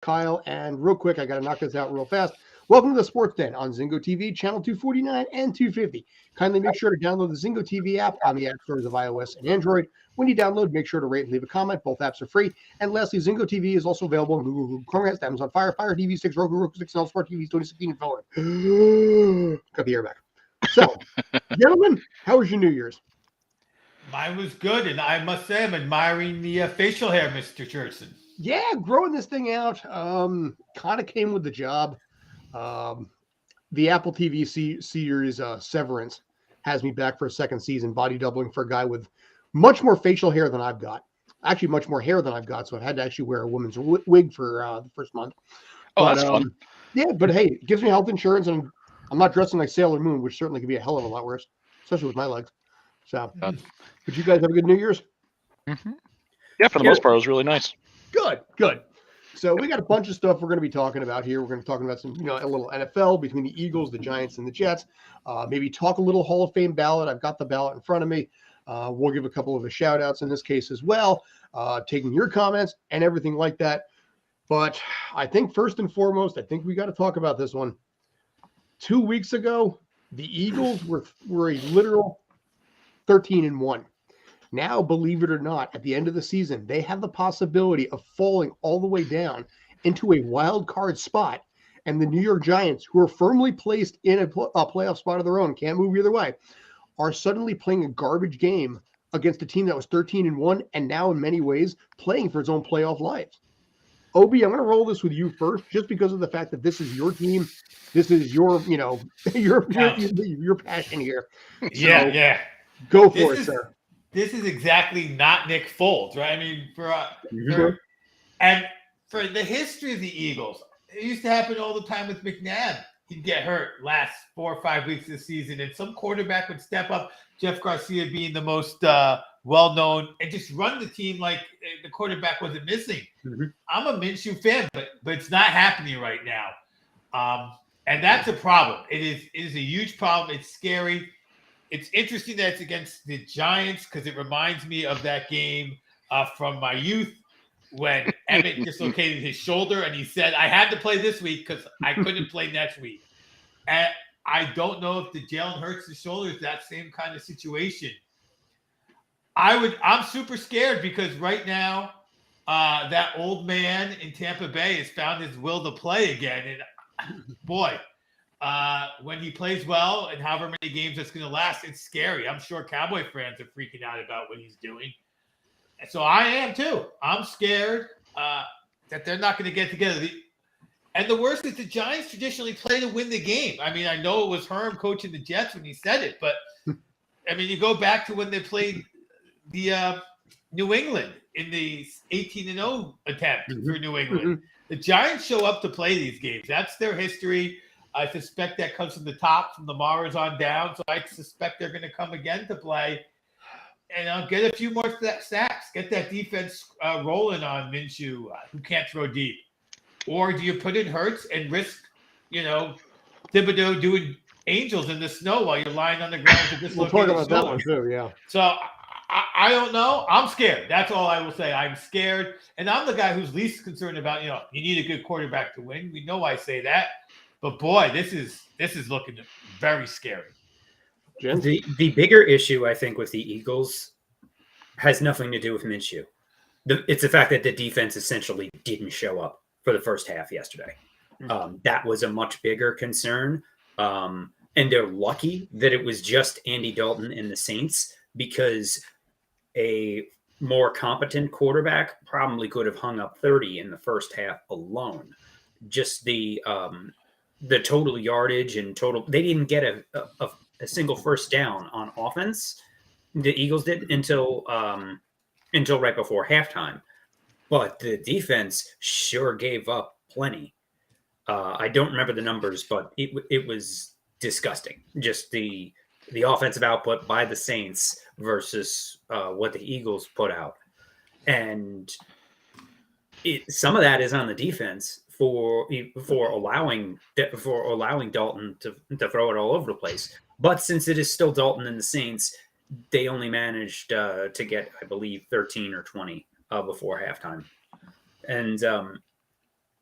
Kyle, and real quick, I got to knock this out real fast. Welcome to the Sports Den on Zingo TV, channel 249 and 250. Kindly make sure to download the Zingo TV app on the app stores of iOS and Android. When you download, make sure to rate and leave a comment. Both apps are free. And lastly, Zingo TV is also available on Google Chromecast, Amazon Fire, Fire TV Sticks, Roku 6, and all Smart TVs 2016 and forward. Got the air back. So, gentlemen, how was your New Year's? Mine was good, and I must say I'm admiring the facial hair, Mr. Churson. Yeah, growing this thing out kind of came with the job. Um, the Apple TV series Severance has me back for a second season, body doubling for a guy with much more facial hair than I've got. Actually, much more hair than I've got, so I had to actually wear a woman's wig for the first month. Oh, But that's fun. yeah, but hey, it gives me health insurance, and I'm not dressing like Sailor Moon, which certainly could be a hell of a lot worse, especially with my legs. So, God. did you guys have a good New Year's? Mm-hmm. Yeah, for the most part, it was really nice. Good. So we got a bunch of stuff we're going to be talking about here. We're going to be talking about some, a little NFL between the Eagles, the Giants, and the Jets. Maybe talk a little Hall of Fame ballot. I've got the ballot in front of me. We'll give a couple of shout outs in this case as well, taking your comments and everything like that. But I think first and foremost, I think we got to talk about this one. 2 weeks ago, the Eagles were a literal 13-1. Now, believe it or not, at the end of the season, they have the possibility of falling all the way down into a wild card spot. And the New York Giants, who are firmly placed in a playoff spot of their own, can't move either way, are suddenly playing a garbage game against a team that was 13-1 and now in many ways playing for its own playoff lives. Obi, I'm going to roll this with you first, just because of the fact that this is your team. This is your, your passion here. So, Yeah. Go for it, sir. This is exactly not Nick Foles, right? I mean, for the history of the Eagles, it used to happen all the time with McNabb. He'd get hurt last 4 or 5 weeks of the season, and some quarterback would step up. Jeff Garcia being the most well-known, and just run the team like the quarterback wasn't missing. Mm-hmm. I'm a Minshew fan, but it's not happening right now, and that's a problem. It is a huge problem. It's scary. It's interesting that it's against the Giants because it reminds me of that game from my youth when Emmett dislocated his shoulder and he said, I had to play this week because I couldn't play next week. And I don't know if the Jalen Hurts' shoulder is that same kind of situation. I'm super scared because right now that old man in Tampa Bay has found his will to play again. And boy, when he plays well and however many games it's going to last, it's scary. I'm sure Cowboy fans are freaking out about what he's doing. And so I am too. I'm scared that they're not going to get together. And the worst is the Giants traditionally play to win the game. I mean, I know it was Herm coaching the Jets when he said it, but I mean, you go back to when they played the New England in the 18-0 attempt for New England. Mm-hmm. The Giants show up to play these games. That's their history. I suspect that comes from the top, from the Maras on down. So I suspect they're going to come again to play. And I'll get a few more sacks. Get that defense rolling on Minshew, who can't throw deep. Or do you put in Hurts and risk, Thibodeau doing angels in the snow while you're lying on the ground to dislocate We'll talk about that one too, yeah. So I don't know. I'm scared. That's all I will say. I'm scared. And I'm the guy who's least concerned about, you need a good quarterback to win. We know I say that. But boy, this is looking very scary. The bigger issue, I think, with the Eagles has nothing to do with Minshew. It's the fact that the defense essentially didn't show up for the first half yesterday. That was a much bigger concern. And they're lucky that it was just Andy Dalton and the Saints, because a more competent quarterback probably could have hung up 30 in the first half alone. Just the total yardage and total, they didn't get a single first down on offense. The Eagles did until right before halftime, but the defense sure gave up plenty. I don't remember the numbers, but it was disgusting. Just the offensive output by the Saints versus what the Eagles put out, and some of that is on the defense for allowing Dalton to throw it all over the place. But since it is still Dalton and the Saints, they only managed to get, I believe, 13 or 20 before halftime. And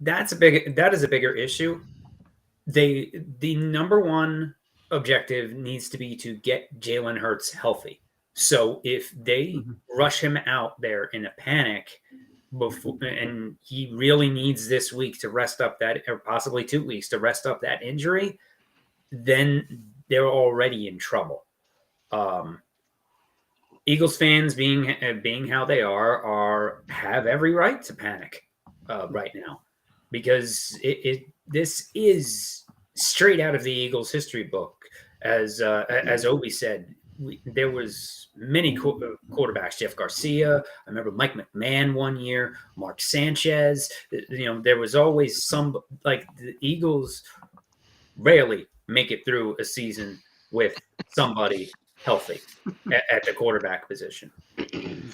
that is a bigger issue. The number one objective needs to be to get Jalen Hurts healthy. So if they rush him out there in a panic before, and he really needs this week to rest up that, or possibly 2 weeks to rest up that injury, then they're already in trouble. Eagles fans, being how they are have every right to panic right now, because this is straight out of the Eagles history book. As Obi said, there was many quarterbacks. Jeff Garcia, I remember Mike McMahon one year, Mark Sanchez. There was always some, like, the Eagles rarely make it through a season with somebody healthy at the quarterback position.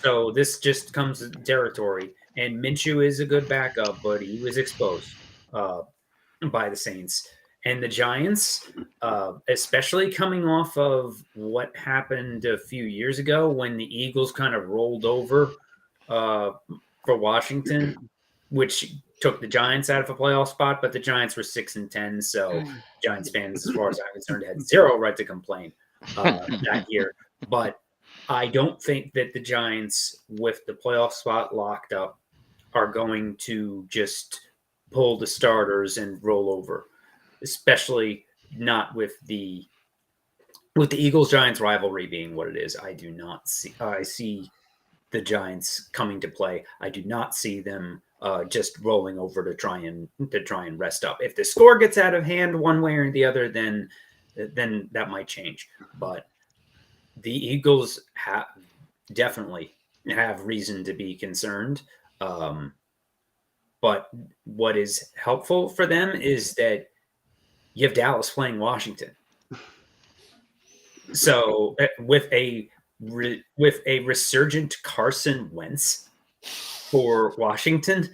So this just comes to territory. And Minshew is a good backup, but he was exposed by the Saints. And the Giants, especially coming off of what happened a few years ago when the Eagles kind of rolled over for Washington, which took the Giants out of a playoff spot, but the Giants were 6-10, so Giants fans, as far as I'm concerned, had zero right to complain that year. But I don't think that the Giants, with the playoff spot locked up, are going to just pull the starters and roll over, especially not with the Eagles-Giants rivalry being what it is. I do not see. I see the Giants coming to play. I do not see them just rolling over to try and rest up. If the score gets out of hand one way or the other, then that might change. But the Eagles definitely have reason to be concerned. But what is helpful for them is that you have Dallas playing Washington. So with a resurgent Carson Wentz for Washington,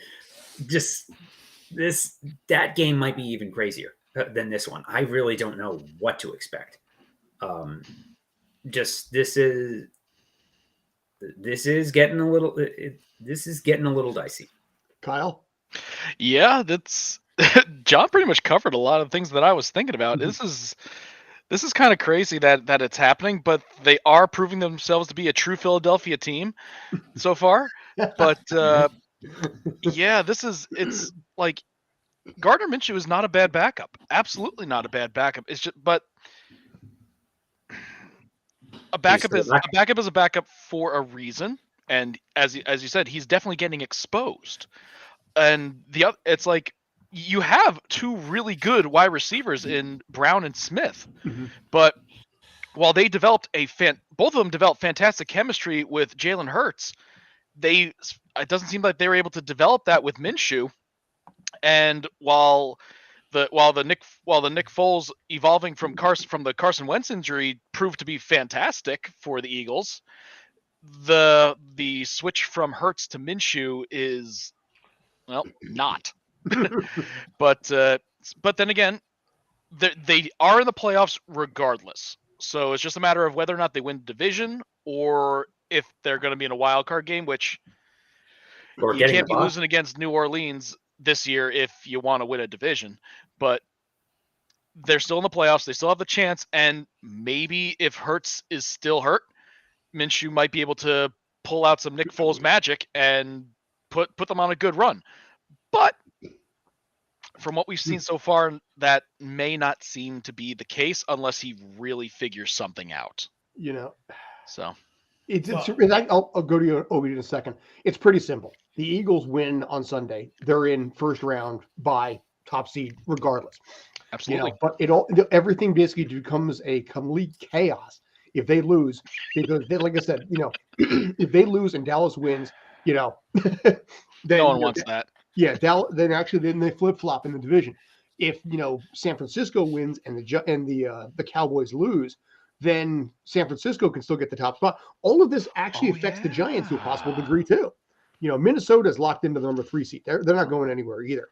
that game might be even crazier than this one. I really don't know what to expect. This is getting a little dicey. Kyle? Yeah, that's John pretty much covered a lot of things that I was thinking about. This is kind of crazy that it's happening, but they are proving themselves to be a true Philadelphia team so far. But yeah, it's like Gardner Minshew is not a bad backup. Absolutely not a bad backup. It's just, but a backup is a backup for a reason. And as you said, he's definitely getting exposed. And it's like you have two really good wide receivers in Brown and Smith, but while they developed both of them developed fantastic chemistry with Jalen Hurts, it doesn't seem like they were able to develop that with Minshew. And while the Nick Foles evolving from the Carson Wentz injury proved to be fantastic for the Eagles, the switch from Hurts to Minshew is, well, not. But then again, they are in the playoffs regardless. So it's just a matter of whether or not they win the division, or if they're going to be in a wild card game, which you can't be losing against New Orleans this year if you want to win a division. But they're still in the playoffs. They still have the chance. And maybe if Hurts is still hurt, Minshew might be able to pull out some Nick Foles magic and put them on a good run. But from what we've seen so far, that may not seem to be the case unless he really figures something out. So I'll go to you, Obi, in a second. It's pretty simple. The Eagles win on Sunday. They're in first round by top seed regardless. Absolutely. But everything basically becomes a complete chaos if they lose, because like I said, if they lose and Dallas wins, then no one wants that. Yeah, then they flip flop in the division. If San Francisco wins and the Cowboys lose, then San Francisco can still get the top spot. All of this actually affects the Giants to a possible degree too. Minnesota is locked into the number 3 seat. They're not going anywhere either.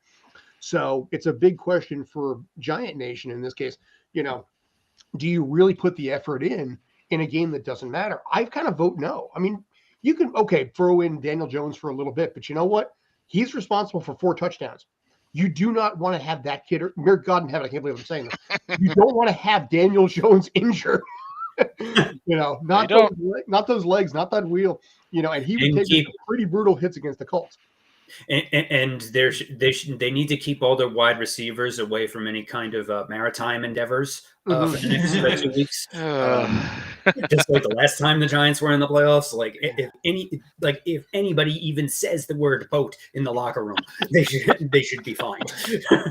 So it's a big question for Giant Nation in this case. Do you really put the effort in a game that doesn't matter? I kind of vote no. I mean, you can throw in Daniel Jones for a little bit, but you know what? He's responsible for 4 touchdowns. You do not want to have that kid, or mere God in heaven, I can't believe I'm saying this. You don't want to have Daniel Jones injured. Not those legs, not that wheel. And he would take some pretty brutal hits against the Colts. And they need to keep all their wide receivers away from any kind of maritime endeavors for the next 2 weeks. Just like the last time the Giants were in the playoffs, if anybody even says the word boat in the locker room, they should be fined. I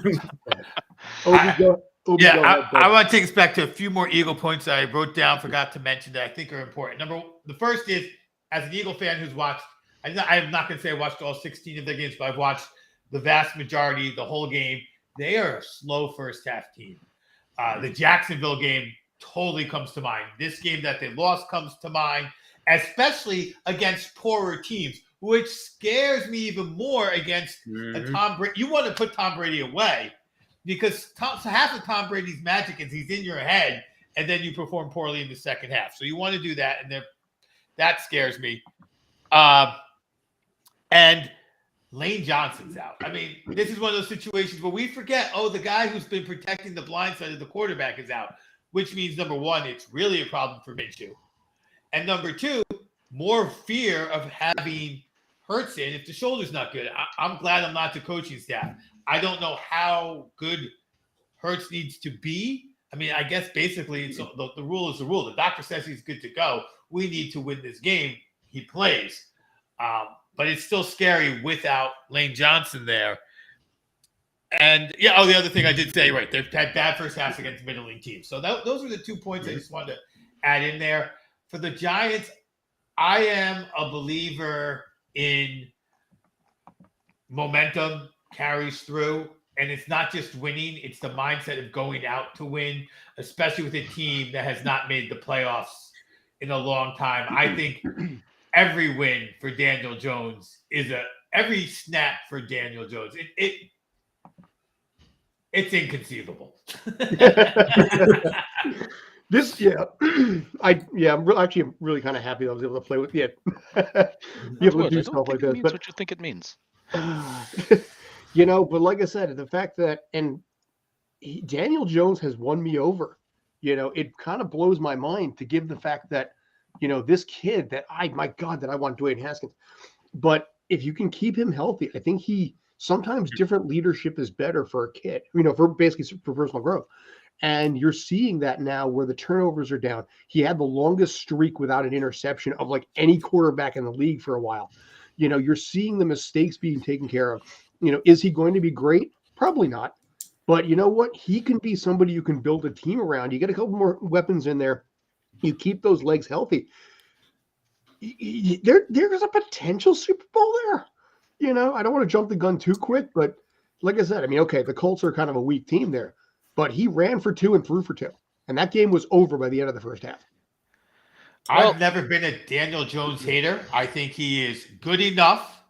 want to take us back to a few more Eagle points that I wrote down, forgot to mention that I think are important. The first is, as an Eagle fan who's watched, I'm not going to say I watched all 16 of their games, but I've watched the vast majority, the whole game. They are a slow first half team. The Jacksonville game totally comes to mind. This game that they lost comes to mind, especially against poorer teams, which scares me even more against a Tom Brady. You want to put Tom Brady away because half of Tom Brady's magic is he's in your head, and then you perform poorly in the second half. So you want to do that, and that scares me. And Lane Johnson's out. I mean, this is one of those situations where we forget, the guy who's been protecting the blind side of the quarterback is out, which means, number one, it's really a problem for Minshew. And number two, more fear of having Hurts in if the shoulder's not good. I'm glad I'm not the coaching staff. I don't know how good Hurts needs to be. I mean, I guess basically it's the rule is the rule. The doctor says he's good to go. We need to win this game. He plays. But it's still scary without Lane Johnson there. And, the other thing I did say, right, they've had bad first halves against middling teams. So those are the 2 points I just wanted to add in there. For the Giants, I am a believer in momentum carries through. And it's not just winning. It's the mindset of going out to win, especially with a team that has not made the playoffs in a long time. I think every win for Daniel Jones is every snap for Daniel Jones. It's inconceivable. I'm actually really kind of happy that I was able to play with be able to do stuff like this. But what you think it means. But like I said, the fact that Daniel Jones has won me over. It kind of blows my mind to give the fact that this kid that I want Dwayne Haskins. But if you can keep him healthy, I think sometimes different leadership is better for a kid, for personal growth. And you're seeing that now where the turnovers are down. He had the longest streak without an interception of any quarterback in the league for a while. You're seeing the mistakes being taken care of. Is he going to be great? Probably not. But you know what? He can be somebody you can build a team around. You get a couple more weapons in there. You keep those legs healthy. There's a potential Super Bowl there. I don't want to jump the gun too quick, but like I said, the Colts are kind of a weak team there, but he ran for 2 and threw for 2, and that game was over by the end of the first half. I've never been a Daniel Jones hater. I think he is good enough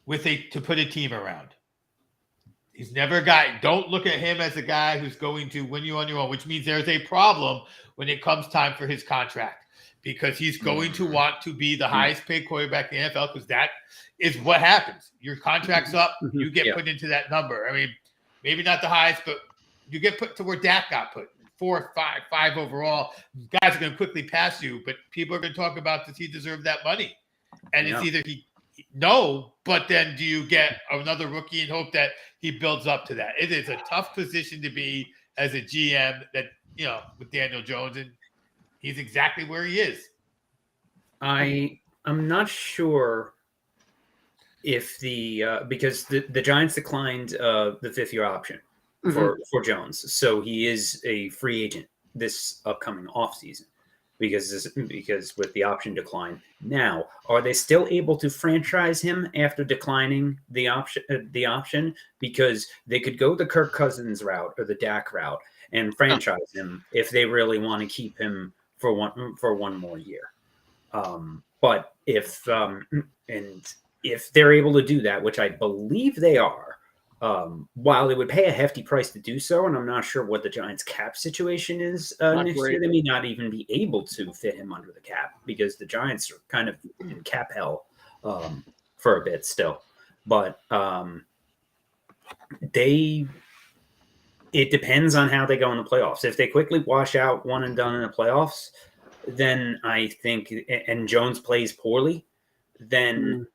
to put a team around. He's never a guy. Don't look at him as a guy who's going to win you on your own, which means there's a problem when it comes time for his contract, because he's going to want to be the highest paid quarterback in the NFL, because that is what happens. Your contract's up, you get put into that number. I mean, maybe not the highest, but you get put to where Dak got put, 4, 5 overall. Guys are going to quickly pass you, but people are going to talk about, does he deserve that money? And it's either but then do you get another rookie and hope that he builds up to that? It is a tough position to be as a GM that, with Daniel Jones, and he's exactly where he is. I'm not sure if because the Giants declined the 5th-year option for Jones, so he is a free agent this upcoming offseason because with the option decline. Now, are they still able to franchise him after declining the option? Because they could go the Kirk Cousins route or the Dak route and franchise him if they really want to keep him for one more year. But if they're able to do that, which I believe they are, while it would pay a hefty price to do so, and I'm not sure what the Giants' cap situation is next year, they may not even be able to fit him under the cap because the Giants are kind of in cap hell for a bit still. But it depends on how they go in the playoffs. If they quickly wash out one and done in the playoffs, then I think, and Jones plays poorly, then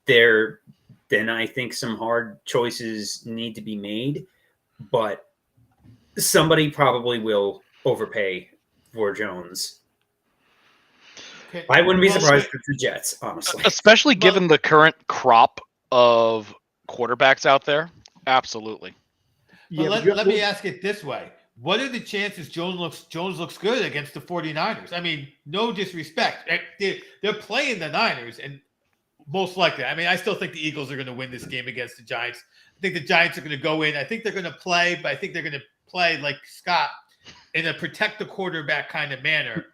then I think some hard choices need to be made. But somebody probably will overpay for Jones. Okay. I wouldn't be surprised if it's the Jets, honestly. Especially given the current crop of quarterbacks out there. Absolutely. But let me ask it this way. What are the chances Jones looks good against the 49ers? I mean, no disrespect. They're playing the Niners, and most likely. I mean, I still think the Eagles are going to win this game against the Giants. I think the Giants are going to go in. I think they're going to play, but I think they're going to play like Scott in a protect the quarterback kind of manner.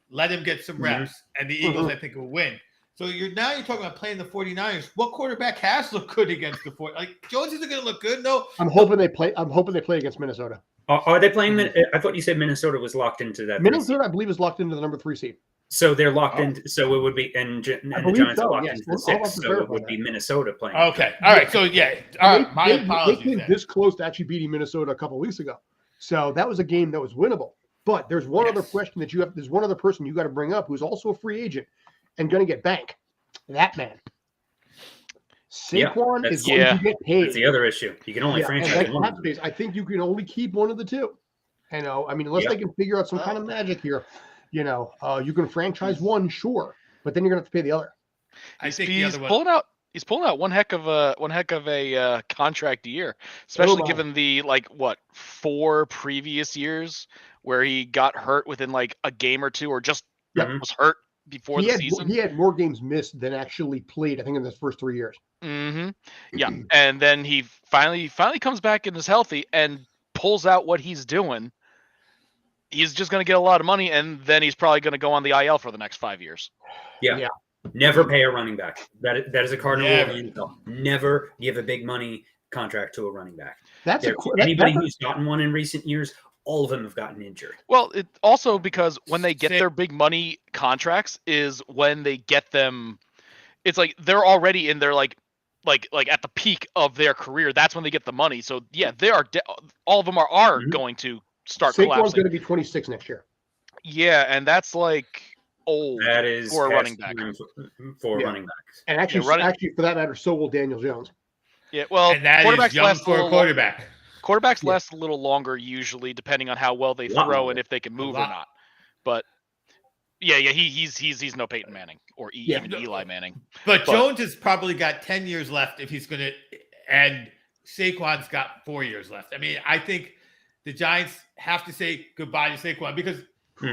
Let him get some reps, and the Eagles, I think, will win. So you're talking about playing the 49ers. What quarterback has looked good against the 49ers? Like, Jones isn't going to look good. No. I'm hoping they play against Minnesota. Are they playing? I thought you said Minnesota was locked into that. Minnesota, I believe, is locked into the number 3 seed. So they're locked in. So it would be, and the Giants are locked into the 6. So it would be Minnesota playing. Okay. All right. So yeah. All right. My apologies. They came this close to actually beating Minnesota a couple of weeks ago. So that was a game that was winnable. But there's one other question that you have. There's one other person you got to bring up who's also a free agent and going to get bank. That man. Saquon is going to get paid. That's the other issue. You can only franchise one. I think you can only keep one of the two. I mean, unless they can figure out some kind of magic here, you can franchise one, sure, but then you're going to have to pay the other. He's pulling out one heck of a contract a year, especially given the 4 previous years where he got hurt within a game or two, or just was hurt before the season. He had more games missed than actually played, I think, in the first 3 years. Yeah, and then he finally comes back and is healthy and pulls out what he's doing. He's just going to get a lot of money, and then he's probably going to go on the IL for the next 5 years. Yeah. Never pay a running back. That is a cardinal rule in the NFL. Never give a big money contract to a running back. Anybody who's gotten one in recent years, all of them have gotten injured. Well, it also because when they get their big money contracts is when they get them. It's like they're already in their like at the peak of their career. That's when they get the money. So yeah, they are. All of them are going to start collapsing. Saquon's going to be 26 next year. Yeah, and that's old. That is for a running back. For running backs, and actually, for that matter, so will Daniel Jones. Yeah, well, and that is young for a quarterback. Quarterbacks last a little longer usually, depending on how well they throw and if they can move or not. But yeah, he's no Peyton Manning or even Eli Manning. But Jones has probably got 10 years left if he's going to, and Saquon's got 4 years left. I mean, I think the Giants have to say goodbye to Saquon because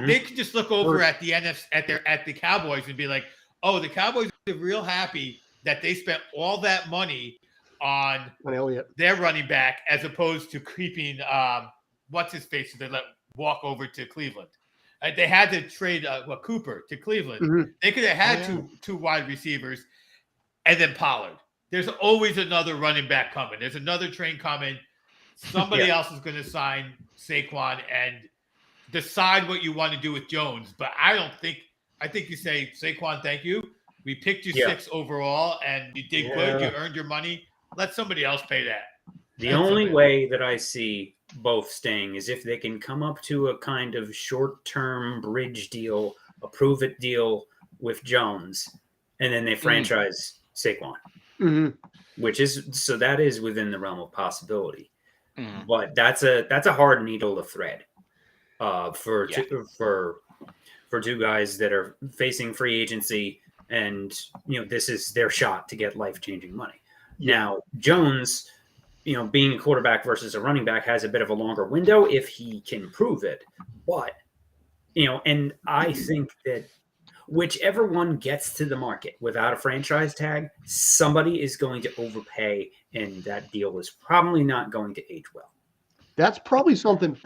they can just look over at the NFC at the Cowboys and be like, "Oh, the Cowboys are real happy that they spent all that money on their running back as opposed to keeping what's his face they let walk over to Cleveland." They had to trade Cooper to Cleveland. They could have had two wide receivers and then Pollard. There's always another running back coming. There's another train coming. Somebody else is going to sign Saquon and decide what you want to do with Jones. But I think you say, Saquon, thank you. We picked you 6 overall and you did good. You earned your money. Let somebody else pay that. The only way that I see both staying is if they can come up to a kind of short-term bridge deal, a prove-it deal with Jones, and then they franchise Saquon, which is that is within the realm of possibility. But that's a hard needle to thread for two guys that are facing free agency, and this is their shot to get life-changing money. Now Jones, being a quarterback versus a running back has a bit of a longer window if he can prove it. But and I think that whichever one gets to the market without a franchise tag, somebody is going to overpay, and that deal is probably not going to age well. That's probably something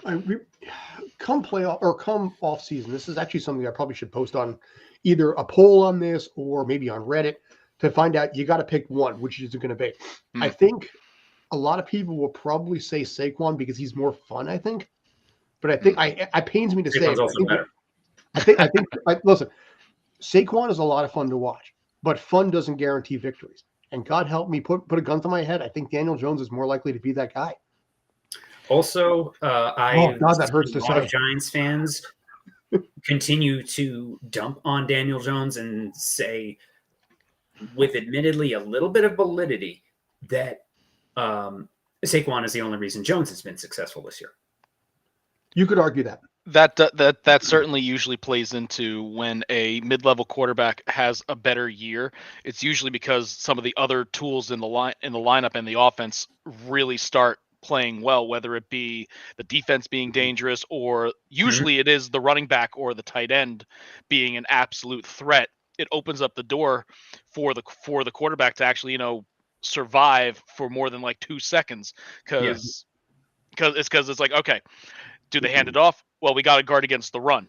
come playoff or come off season. This is actually something I probably should post on either a poll on this or maybe on Reddit to find out. You got to pick one, which is it going to be? I think a lot of people will probably say Saquon because he's more fun, I think. But I think I pains me to say it. I think listen, Saquon is a lot of fun to watch, but fun doesn't guarantee victories. And God help me, put a gun to my head, I think Daniel Jones is more likely to be that guy. Also, God, that hurts to a lot of say. Giants fans continue to dump on Daniel Jones and say, with admittedly a little bit of validity, that Saquon is the only reason Jones has been successful this year. You could argue that. That certainly usually plays into when a mid-level quarterback has a better year. It's usually because some of the other tools in the lineup and the offense really start playing well, whether it be the defense being dangerous, or usually it is the running back or the tight end being an absolute threat. It opens up the door for the quarterback to actually, survive for more than like 2 seconds, because it's like, okay, do they hand it off? Well, we got to guard against the run.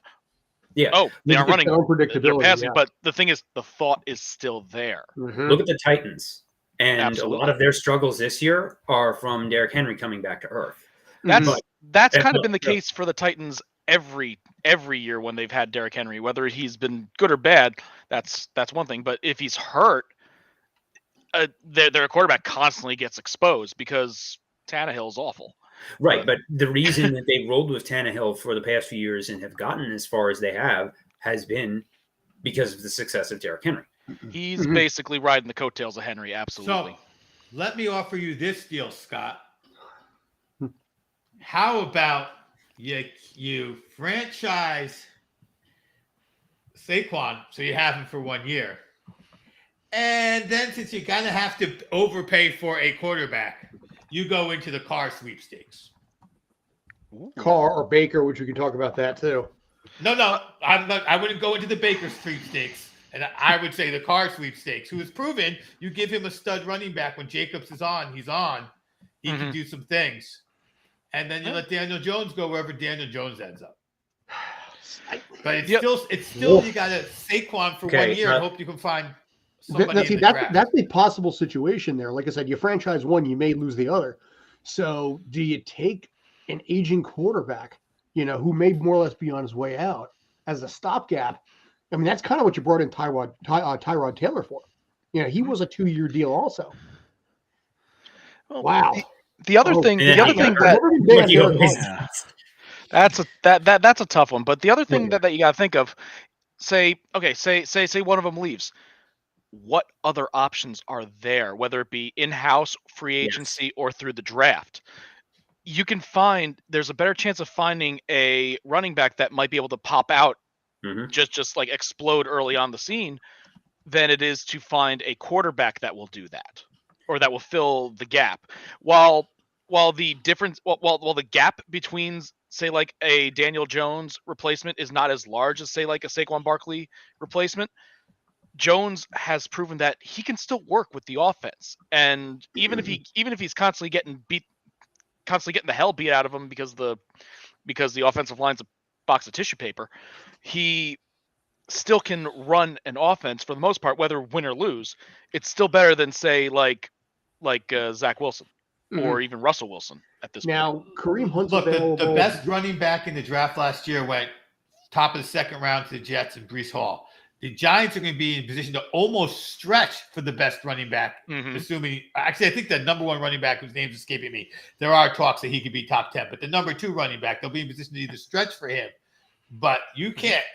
Yeah. Oh, they aren't running. They're Unpredictability. passing, but the thing is, the thought is still there. Look at the Titans. And Absolutely. a lot of their struggles this year are from Derrick Henry coming back to earth. That's kind of been the case for the Titans every year when they've had Derrick Henry. Whether he's been good or bad, that's one thing. But if he's hurt, their quarterback constantly gets exposed because Tannehill's awful. Right, but the reason that they rolled with Tannehill for the past few years and have gotten as far as they have has been because of the success of Derrick Henry. He's basically riding the coattails of Henry, absolutely. So, let me offer you this deal, Scott. How about you franchise Saquon so you have him for 1 year? And then since you're going to have to overpay for a quarterback, you go into the Carr sweepstakes. Carr or Baker, which we can talk about that too. No, I wouldn't go into the Baker sweepstakes. And I would say the Carr sweepstakes, who has proven you give him a stud running back when Jacobs is on, he's on. He can do some things. And then you let Daniel Jones go wherever Daniel Jones ends up. But it's still you got to Saquon for 1 year and hope you can find somebody that's a possible situation there. Like I said, you franchise one, you may lose the other. So do you take an aging quarterback, who may more or less be on his way out as a stopgap? I mean, that's kind of what you brought in Tyrod Taylor for. He was a 2-year deal also. Well, wow. The other thing that's a tough one. But the other thing that you got to think of, say one of them leaves. What other options are there, whether it be in-house, free agency, or through the draft? You can there's a better chance of finding a running back that might be able to pop out, just like explode early on the scene, than it is to find a quarterback that will do that, or that will fill the gap. While the difference, while the gap between, say, like a Daniel Jones replacement is not as large as, say, like a Saquon Barkley replacement, Jones has proven that he can still work with the offense, and even if he's constantly getting the hell beat out of him because the offensive line's a box of tissue paper, he still can run an offense for the most part, whether win or lose. It's still better than, say, like Zach Wilson or even Russell Wilson at this point. Now, Kareem Hunt's Look, available. the best running back in the draft last year went top of the second round to the Jets and Breece Hall. The Giants are going to be in position to almost stretch for the best running back, assuming – actually, I think the number one running back, whose name's escaping me, there are talks that he could be top 10. But the number 2 running back, they'll be in position to either stretch for him. But you can't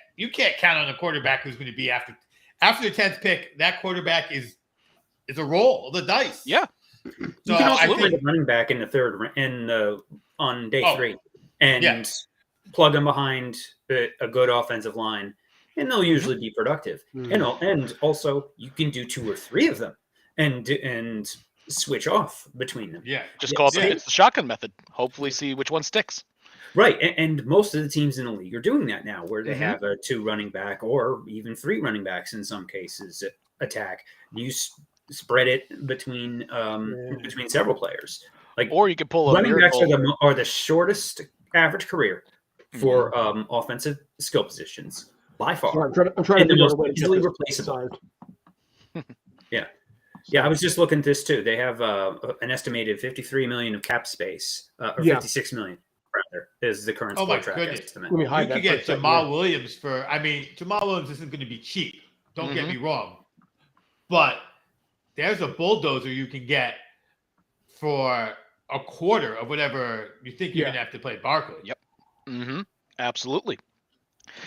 count on a quarterback who's going to be after the 10th pick. That quarterback is a roll of the dice. Yeah. So you can also find a running back in the third on day 3 and plug them behind a good offensive line. And they'll usually be productive. And also you can do 2 or 3 of them and switch off between them. Yeah. Just call it it's the shotgun method. Hopefully see which one sticks. Right. And most of the teams in the league are doing that now, where they have a 2 running back or even 3 running backs in some cases attack. You spread it between several players. Or you could pull running backs are the shortest average career for offensive skill positions. By far, I'm trying to figure out a way to easily replaceable. Yeah. I was just looking at this too. They have an estimated $53 million of cap space, or $56 million rather, is the current contract estimate. Let me hide you could get Jamal Williams Jamal Williams isn't going to be cheap. Don't get me wrong, but there's a bulldozer you can get for a quarter of whatever you think you're gonna have to play Barkley. Yep. Mm-hmm. Absolutely.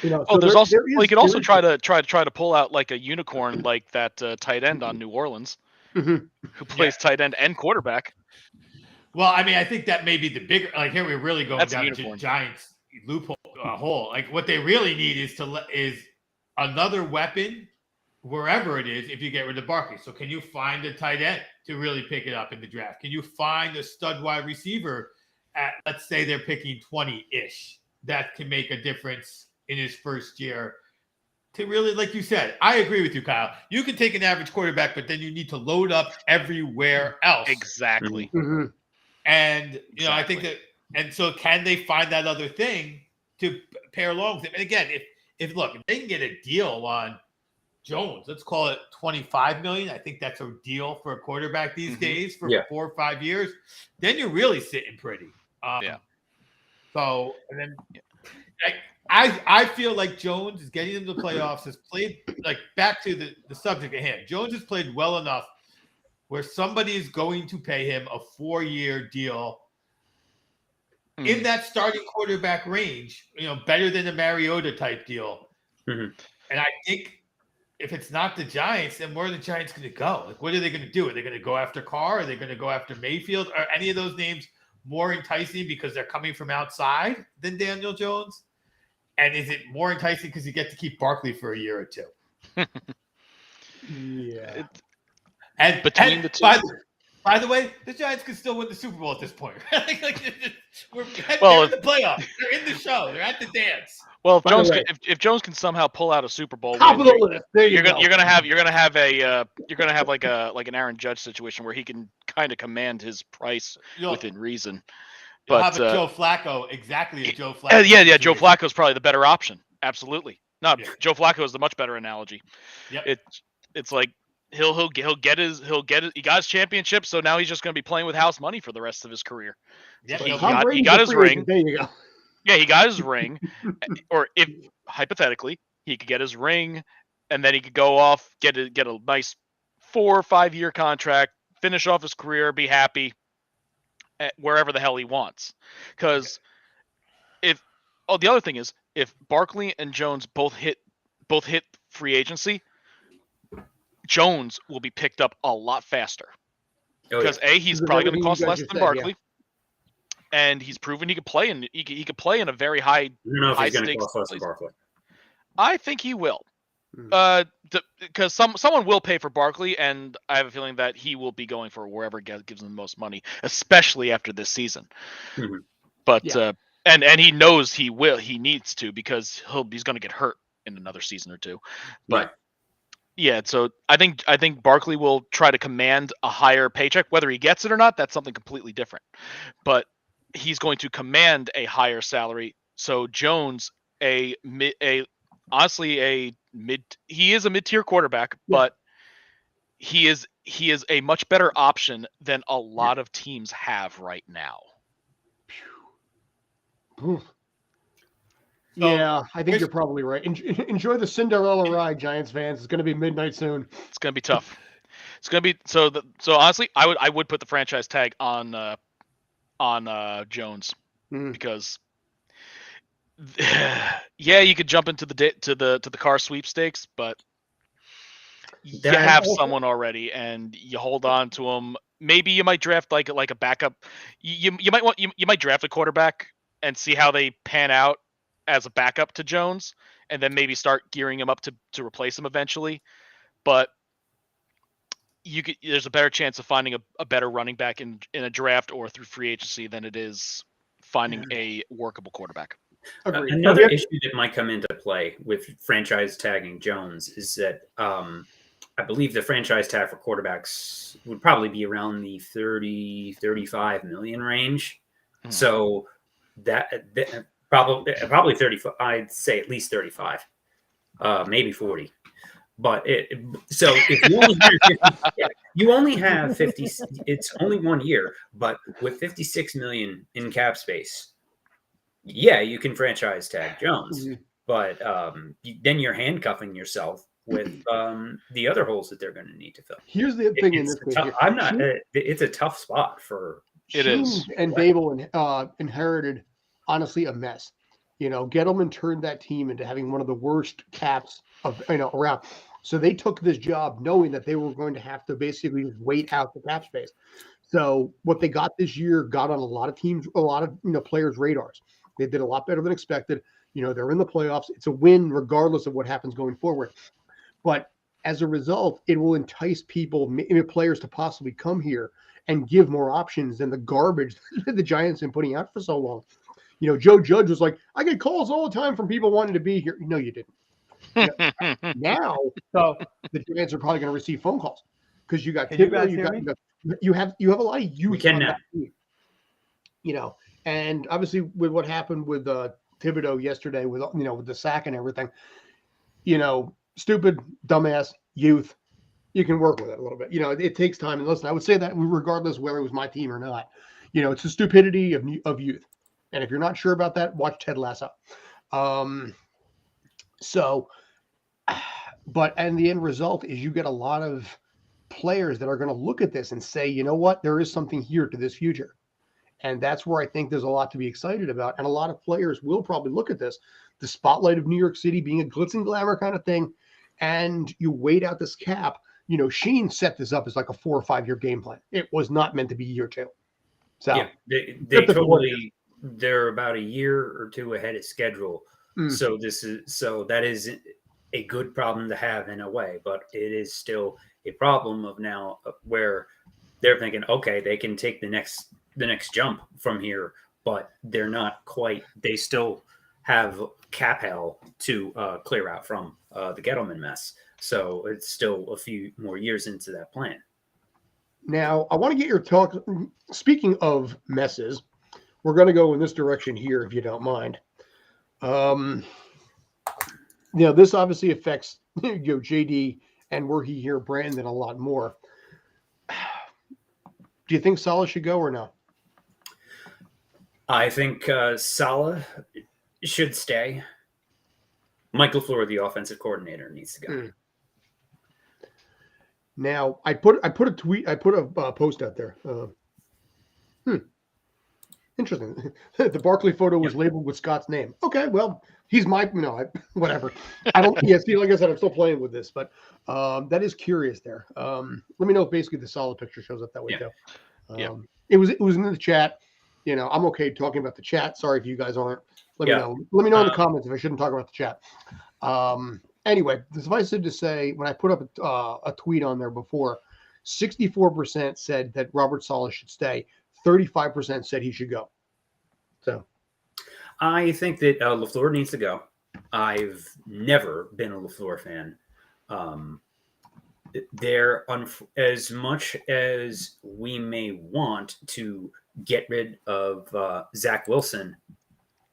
So there's also you could also try to pull out like a unicorn like that tight end on New Orleans, Mhm. who plays tight end and quarterback. Well, I mean, I think that may be the bigger. Like here, we're really going That's a down to unicorn. Giants loophole hole. Like what they really need is another weapon wherever it is. If you get rid of Barkley, so can you find a tight end to really pick it up in the draft? Can you find a stud wide receiver at, let's say they're picking 20-ish, that can make a difference in his first year? To really, like you said, I agree with you, Kyle. You can take an average quarterback, but then you need to load up everywhere else. Exactly. Mm-hmm. And I think that, and so can they find that other thing to pair along with him? And again, if they can get a deal on Jones, let's call it $25 million. I think that's a deal for a quarterback these days for 4 or 5 years. Then you're really sitting pretty. So, and then I feel like Jones is getting into the playoffs, has played, like, back to the subject at hand. Jones has played well enough where somebody is going to pay him a 4-year deal in that starting quarterback range, better than a Mariota type deal. Mm-hmm. And I think if it's not the Giants, then where are the Giants going to go? Like, what are they going to do? Are they going to go after Carr? Are they going to go after Mayfield? Are any of those names more enticing because they're coming from outside than Daniel Jones? And is it more enticing because you get to keep Barkley for a year or two? Yeah. And between the two, by the way, the Giants could still win the Super Bowl at this point. They're in the playoffs. They're in the show. They're at the dance. Well, if Jones can somehow pull out a Super Bowl, top of the list. There you go. You're gonna have like an Aaron Judge situation where he can kind of command his price within reason. But have a Joe Flacco, exactly a Joe Flacco. Yeah, Joe Flacco is probably the better option. Absolutely, Joe Flacco is the much better analogy. Yep. It's like he got his championship, so now he's just going to be playing with house money for the rest of his career. Yeah, he got his ring. There you go. Yeah, he got his ring, or if hypothetically he could get his ring, and then he could go off, get a nice 4 or 5 year contract, finish off his career, be happy wherever the hell he wants. Because the other thing is, if Barkley and Jones both hit free agency, Jones will be picked up a lot faster. Because he's probably going to cost less than Barkley. And he's proven he could play, and he could play in a very high. I don't know if he's going to stakes cost less than Barkley. I think he will, because someone will pay for Barkley, and I have a feeling that he will be going for wherever gives him the most money, especially after this season. Mm-hmm. But and he knows he will. He needs to, because he's going to get hurt in another season or two. But yeah, so I think Barkley will try to command a higher paycheck, whether he gets it or not. That's something completely different. But he's going to command a higher salary. So Jones, he is a mid-tier quarterback, but he is a much better option than a lot of teams have right now. Yeah, I think you're probably right. Enjoy the Cinderella ride, Giants fans. It's going to be midnight soon. It's going to be tough. It's going to be so honestly, I would put the franchise tag on Jones, because you could jump into the car sweepstakes, but you have someone already, and you hold on to him. Maybe you might draft like a backup. You might draft a quarterback and see how they pan out as a backup to Jones, and then maybe start gearing him up to replace him eventually. But there's a better chance of finding a better running back in a draft or through free agency than it is finding a workable quarterback. Another issue that might come into play with franchise tagging Jones is that I believe the franchise tag for quarterbacks would probably be around the 30-35 million range. So that probably 35. I'd say at least 35, maybe 40. But so if you only have 50, it's only 1 year, but with 56 million in cap space, you can franchise tag Jones, but then you're handcuffing yourself with the other holes that they're going to need to fill. Here's the thing in It's this case. tough, I'm not. It's a tough spot for. It is. And Babel inherited, honestly, a mess. Gettleman turned that team into having one of the worst caps of around. So they took this job knowing that they were going to have to basically wait out the cap space. So what they got this year got on a lot of teams, a lot of players' radars. They did a lot better than expected. They're in the playoffs. It's a win regardless of what happens going forward. But as a result, it will entice people, players, to possibly come here and give more options than the garbage that the Giants have been putting out for so long. Joe Judge was like, I get calls all the time from people wanting to be here. No, you didn't. Now, so the Giants are probably going to receive phone calls because you got Thibodeau, you have a lot of youth. We can now. And obviously with what happened with Thibodeau yesterday, with with the sack and everything, stupid, dumbass youth. You can work with it a little bit. It takes time. And listen, I would say that regardless whether it was my team or not, it's the stupidity of youth. And if you're not sure about that, watch Ted Lasso. And the end result is you get a lot of players that are going to look at this and say, you know what, there is something here to this future. And that's where I think there's a lot to be excited about. And a lot of players will probably look at this, the spotlight of New York City being a glitz and glamour kind of thing. And you wait out this cap. Sheen set this up as like a 4 or 5 year game plan. It was not meant to be year 2. So yeah, they totally, they're about a year or 2 ahead of schedule. So that is a good problem to have in a way, but it is still a problem of now where they're thinking, okay, they can take the next jump from here, but they're not quite. They still have cap hell to clear out from the Gettleman mess. So it's still a few more years into that plan. Now, I want to get your talk. Speaking of messes, we're going to go in this direction here, if you don't mind. This obviously affects JD and were he here, Brandon, a lot more. Do you think Saleh should go or no? I think Saleh should stay. Mike LaFleur, the offensive coordinator, needs to go. Now, I put a post out there. Interesting. The Barkley photo was labeled with Scott's name. Okay, well, he's my, whatever. I don't. Yeah, see, like I said, I'm still playing with this, but that is curious there. Let me know if basically the Saleh picture shows up that way too. It was in the chat. I'm okay talking about the chat. Sorry if you guys aren't. Let me know. Let me know in the comments if I shouldn't talk about the chat. Anyway, suffice it to say, when I put up a tweet on there before, 64% said that Robert Saleh should stay. 35% said he should go. So, I think that LaFleur needs to go. I've never been a LaFleur fan. As much as we may want to get rid of Zach Wilson,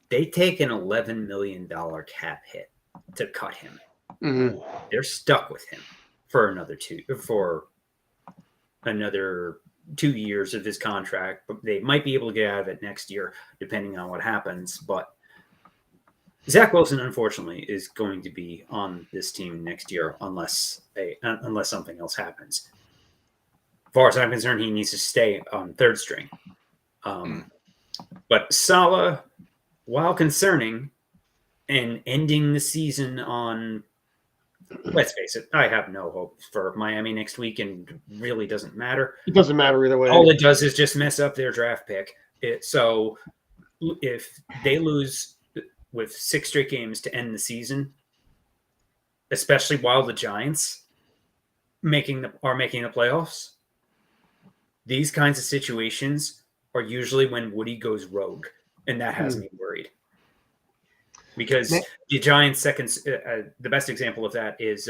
they take an $11 million cap hit to cut him. Mm-hmm. They're stuck with him for another 2 years of his contract, but they might be able to get out of it next year, depending on what happens. But Zach Wilson, unfortunately, is going to be on this team next year unless something else happens. As far as I'm concerned, he needs to stay on third string. But Saleh, while concerning, and ending the season on, let's face it, I have no hope for Miami next week, and really doesn't matter. It doesn't matter either way. All it does is just mess up their draft pick. So if they lose with 6 straight games to end the season, especially while the Giants are making the playoffs, these kinds of situations are usually when Woody goes rogue, and that has me worried. Because the Giants' the best example of that is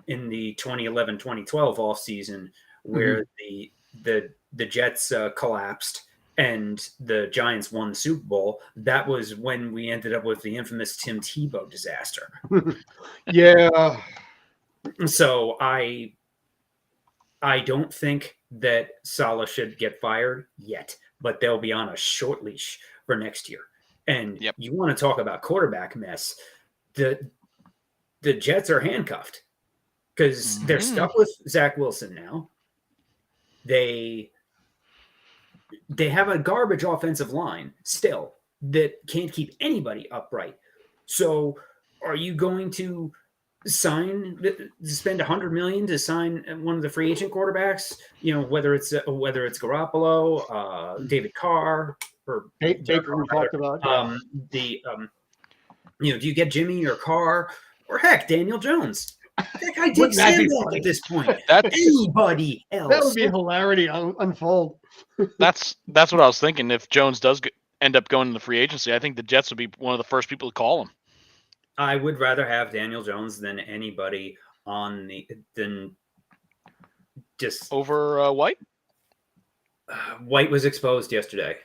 in the 2011-2012 offseason, where the Jets collapsed and the Giants won the Super Bowl. That was when we ended up with the infamous Tim Tebow disaster. Yeah. So I don't think that Saleh should get fired yet, but they'll be on a short leash for next year. And you want to talk about quarterback mess. The Jets are handcuffed. because they're stuck with Zach Wilson now. They have a garbage offensive line still that can't keep anybody upright. So are you going to spend $100 million to sign one of the free agent quarterbacks? Whether it's Garoppolo, David Carr, or Baker we talked about. do you get Jimmy or Carr or heck Daniel Jones? That guy Wouldn't takes that be Sam funny? at this point. That's Anybody else? That would be hilarity unfold. that's what I was thinking. If Jones does end up going to the free agency, I think the Jets would be one of the first people to call him. I would rather have Daniel Jones than anybody than just over White. White was exposed yesterday.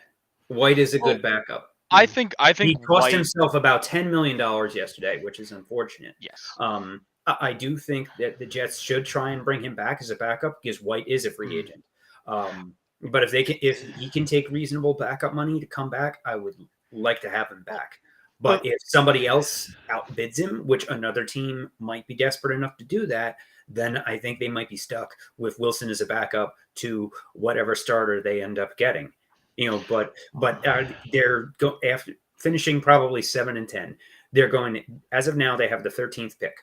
White is a good backup. I think he cost White, himself about $10 million yesterday, which is unfortunate. Yes. I do think that the Jets should try and bring him back as a backup because White is a free agent. But if he can take reasonable backup money to come back, I would like to have him back. But if somebody else outbids him, which another team might be desperate enough to do that, then I think they might be stuck with Wilson as a backup to whatever starter they end up getting. But they're after finishing probably 7-10. They're going, as of now, they have the 13th pick.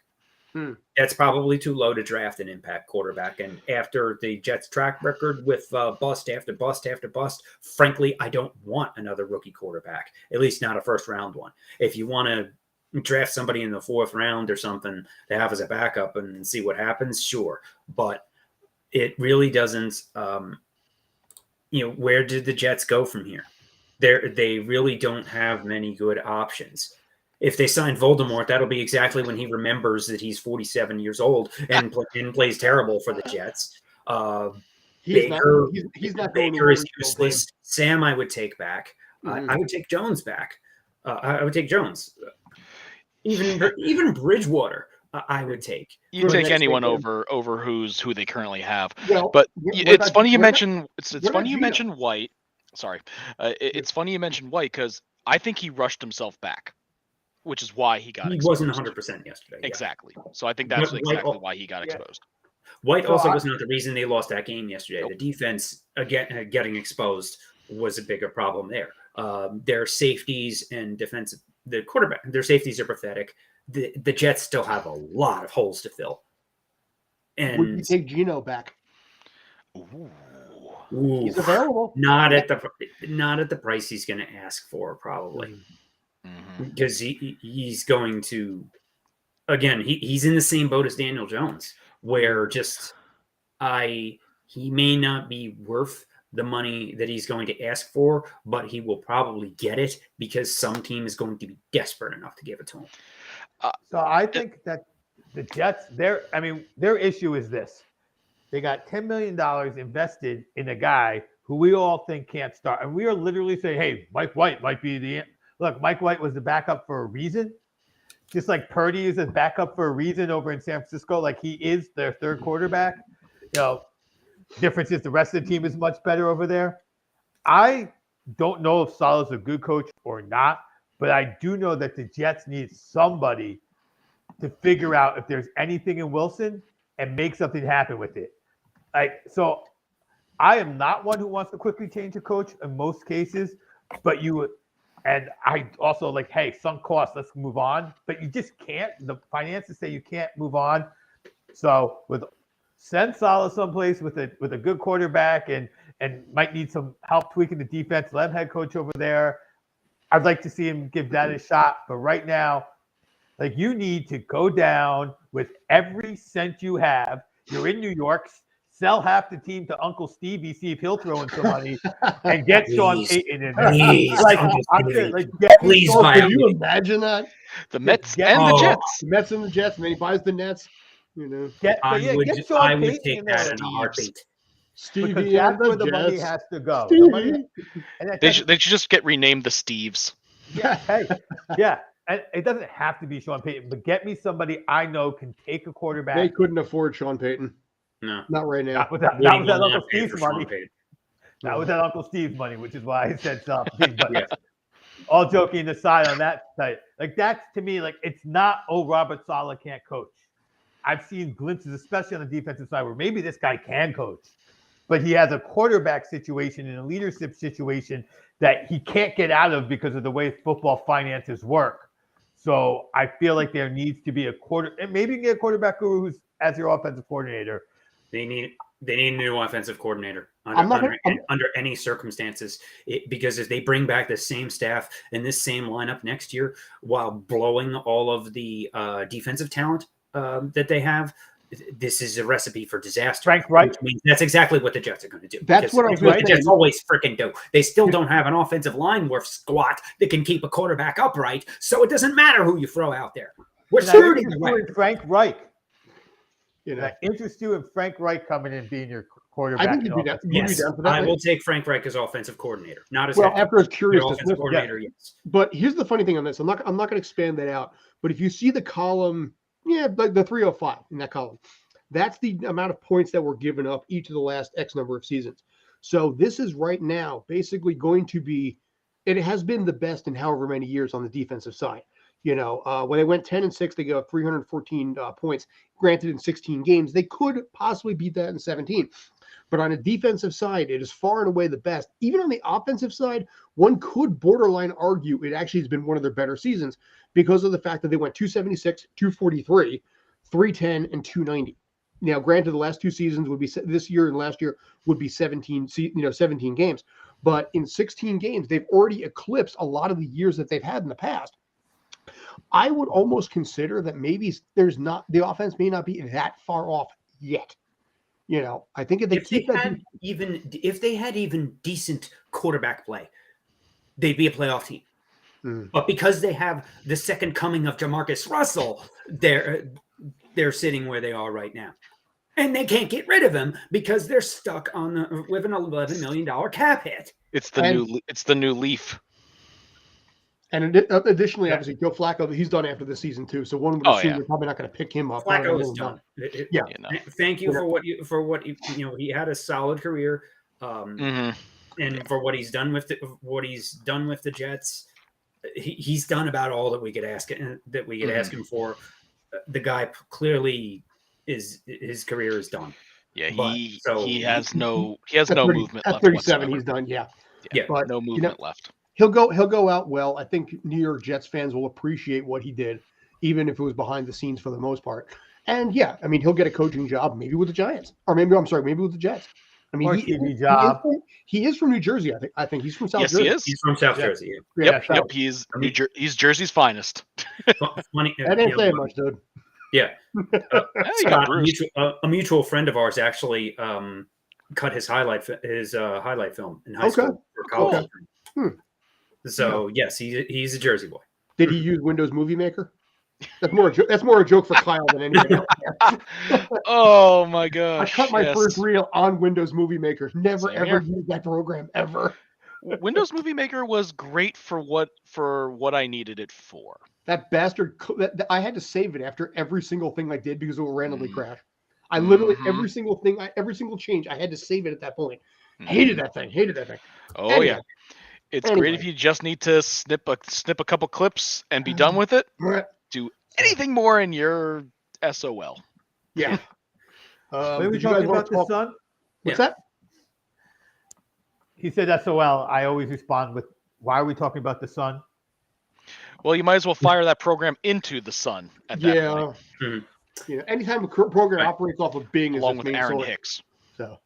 That's probably too low to draft an impact quarterback. And after the Jets' track record with bust after bust after bust, frankly, I don't want another rookie quarterback, at least not a first-round one. If you want to draft somebody in the 4th round or something to have as a backup and see what happens, sure. But it really doesn't where did the Jets go from here? They really don't have many good options. If they sign Voldemort, that'll be exactly when he remembers that he's 47 years old and plays terrible for the Jets. He's not going Baker is useless. Sam, I would take back. I would take Jones back. I would take Jones. Even Bridgewater, I would take. You take anyone over who they currently have. Well, but it's funny you mention White. Sorry, it's funny you mentioned White because I think he rushed himself back, which is why he got. He exposed. wasn't 100% yesterday. Exactly. So I think that's exactly why he got exposed. White also was not the reason they lost that game yesterday. Nope. The defense again getting exposed was a bigger problem there. Their safeties and defensive, the quarterback, their safeties are pathetic. The Jets still have a lot of holes to fill. And would you take Geno back? Ooh. He's available. Not at the price he's going to ask for, probably, because he's going to. Again, he's in the same boat as Daniel Jones, where he may not be worth the money that he's going to ask for, but he will probably get it because some team is going to be desperate enough to give it to him. So I think that the Jets, their issue is this. They got $10 million invested in a guy who we all think can't start. And we are literally saying, hey, Mike White might be look, Mike White was the backup for a reason. Just like Purdy is a backup for a reason over in San Francisco, like he is their third quarterback. Difference is the rest of the team is much better over there. I don't know if Saleh's a good coach or not, but I do know that the Jets need somebody to figure out if there's anything in Wilson and make something happen with it. So I am not one who wants to quickly change a coach in most cases, but and I also hey, sunk cost, let's move on. But you just can't. The finances say you can't move on. So send Saleh someplace with a good quarterback and might need some help tweaking the defense. Let him head coach over there. I'd like to see him give that a shot. But right now, you need to go down with every cent you have. You're in New York. Sell half the team to Uncle Stevie, see if he'll throw in some money, and get Sean Payton in there. Please, please buy. Can you imagine that? The Mets and the Jets. The Mets and the Jets. And then he buys the Nets. Get Sean Payton in there. Stevie, because that's where the money has to go. They should just get renamed the Steves. Yeah, and it doesn't have to be Sean Payton, but get me somebody I know can take a quarterback. They couldn't afford Sean Payton. No, not right now. Not with that Uncle Steve's money. Not with that Uncle Steve's money, which is why I said something. But all joking aside on that side, that's to me, it's not, Robert Saleh can't coach. I've seen glimpses, especially on the defensive side, where maybe this guy can coach, but he has a quarterback situation and a leadership situation that he can't get out of because of the way football finances work. So I feel like there needs to be and maybe you can get a quarterback guru who's as your offensive coordinator. They need a new offensive coordinator under any circumstances, because if they bring back the same staff and this same lineup next year while blowing all of the defensive talent that they have, this is a recipe for disaster. Frank Reich. Which means that's exactly what the Jets are going to do. That's what I was the right. Jets always freaking do. They still don't have an offensive line worth squat that can keep a quarterback upright, so it doesn't matter who you throw out there. We're screwed either way. Frank Reich. You know, That interests you in Frank Reich coming in being your quarterback. I think you'd be down, Yes, for that. I will take Frank Reich as offensive coordinator, not as after his curious offensive coordinator. Yes, But here's the funny thing on this. I'm not going to expand that out. But if you see the column, like the 305 in that column, that's the amount of points that were given up each of the last X number of seasons. So this is right now basically going to be, it has been the best in however many years on the defensive side. When they went 10-6, they gave up 314 points. Granted, in 16 games, they could possibly beat that in 17. But on a defensive side, it is far and away the best. Even on the offensive side, one could borderline argue it actually has been one of their better seasons because of the fact that they went 276, 243, 310, and 290. Now, granted, the last two seasons would be this year and last year would be 17 games. But in 16 games, they've already eclipsed a lot of the years that they've had in the past. I would almost consider that maybe the offense may not be that far off yet. I think if they had even decent quarterback play, they'd be a playoff team. But because they have the second coming of Jamarcus Russell, they're sitting where they are right now, and they can't get rid of him because they're stuck with an $11 million cap hit. It's the new Leaf. And additionally, obviously, Joe Flacco, he's done after the season too. So one would assume they're probably not going to pick him up. Flacco is done. Thank you for he had a solid career, and for what he's done with the Jets, he's done about all that we could ask ask him for. The guy clearly his career is done. Yeah, he has no movement left. At 37, whatsoever. he's done. Yeah, but no movement left. He'll go out well. I think New York Jets fans will appreciate what he did, even if it was behind the scenes for the most part. And he'll get a coaching job, maybe with the Giants, or maybe with the Jets. He is from New Jersey. I think he's from South Jersey. Yes, he is. He's from South Jersey. Yep. He's Jersey's finest. Funny, that ain't saying much, dude. Yeah. Scott, a mutual friend of ours actually cut his highlight film in high school for college. So yes, he's a Jersey boy. Did he use Windows Movie Maker? That's more a joke for Kyle than anything else. Oh my gosh! I cut my first reel on Windows Movie Maker. Never ever used that program ever. Windows Movie Maker was great for what I needed it for. That bastard! I had to save it after every single thing I did because it would randomly crash. I literally every single change I had to save it at that point. Hated that thing. Oh anyway. Yeah. It's great if you just need to snip a couple clips and be done with it. Do anything more in your SOL. Yeah. Were we talking about the Sun? What's that? He said SOL. I always respond with, why are we talking about the Sun? Well, you might as well fire that program into the Sun at that point. Yeah. Anytime a program operates off of Bing, along with Aaron Hicks. So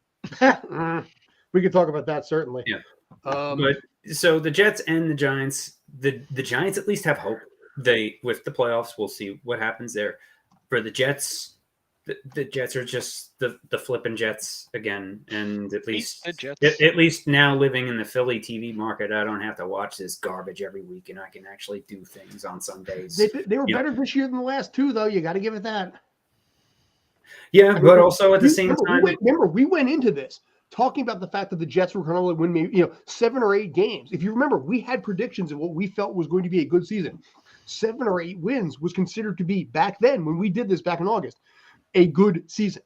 we could talk about that certainly. Yeah. But so the Jets and the Giants, the Giants at least have hope. With the playoffs, we'll see what happens there. For the Jets, the Jets are just the flipping Jets again, and at least now living in the Philly TV market, I don't have to watch this garbage every week, and I can actually do things on Sundays. They were better this year than the last two, though. You got to give it that. Yeah, but also at the same time, we went into this talking about the fact that the Jets were going to win maybe 7 or 8 games. If you remember, we had predictions of what we felt was going to be a good season. 7 or 8 wins was considered to be, back then when we did this back in August, a good season.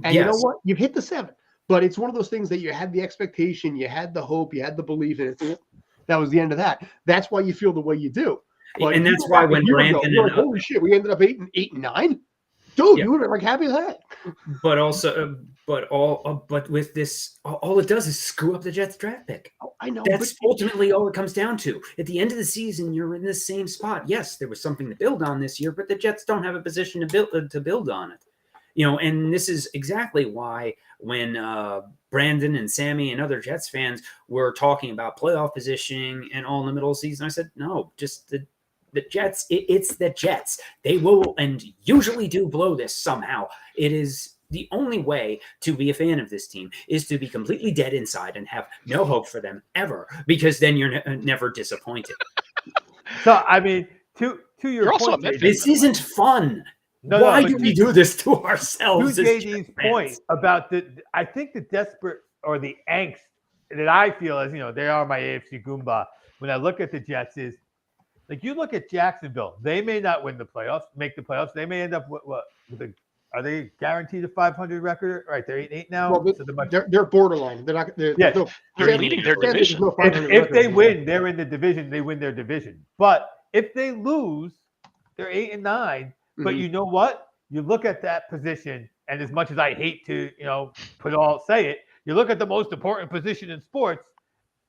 And you know what? You've hit the 7. But it's one of those things that you had the expectation, you had the hope, you had the belief, and that was the end of that. That's why you feel the way you do. But and that's why when Brandon holy shit, we ended up 8 and 9. Dude, Yeah. you were like happy as heck. But also, but with this, all it does is screw up the Jets draft pick. Oh, I know. That's ultimately all it comes down to. At the end of the season, you're in the same spot. Yes, there was something to build on this year, but the Jets don't have a position to build on it. And this is exactly why when Brandon and Sammy and other Jets fans were talking about playoff positioning and all in the middle of the season, I said, no, just the Jets. It's the Jets. They will and usually do blow this somehow. It is the only way to be a fan of this team is to be completely dead inside and have no hope for them ever, because then you're never disappointed. So, I mean, to your You're also point, a Met JD, This isn't fun. No, Why but do we do this to ourselves? to as JD's Jets point fans? about I think the desperate or the angst that I feel is, they are my AFC Goomba. When I look at the Jets, is like you look at Jacksonville, they may not win the playoffs, make the playoffs. They may end up with are they guaranteed a 500 record? Right, they're 8-8 now. Well, So they're borderline. They're not. Yeah. They're leading their division. If they win, they're in the division. They win their division. But if they lose, they're 8-9. But Mhm. you know what? You look at that position, and as much as I hate to, say it, you look at the most important position in sports,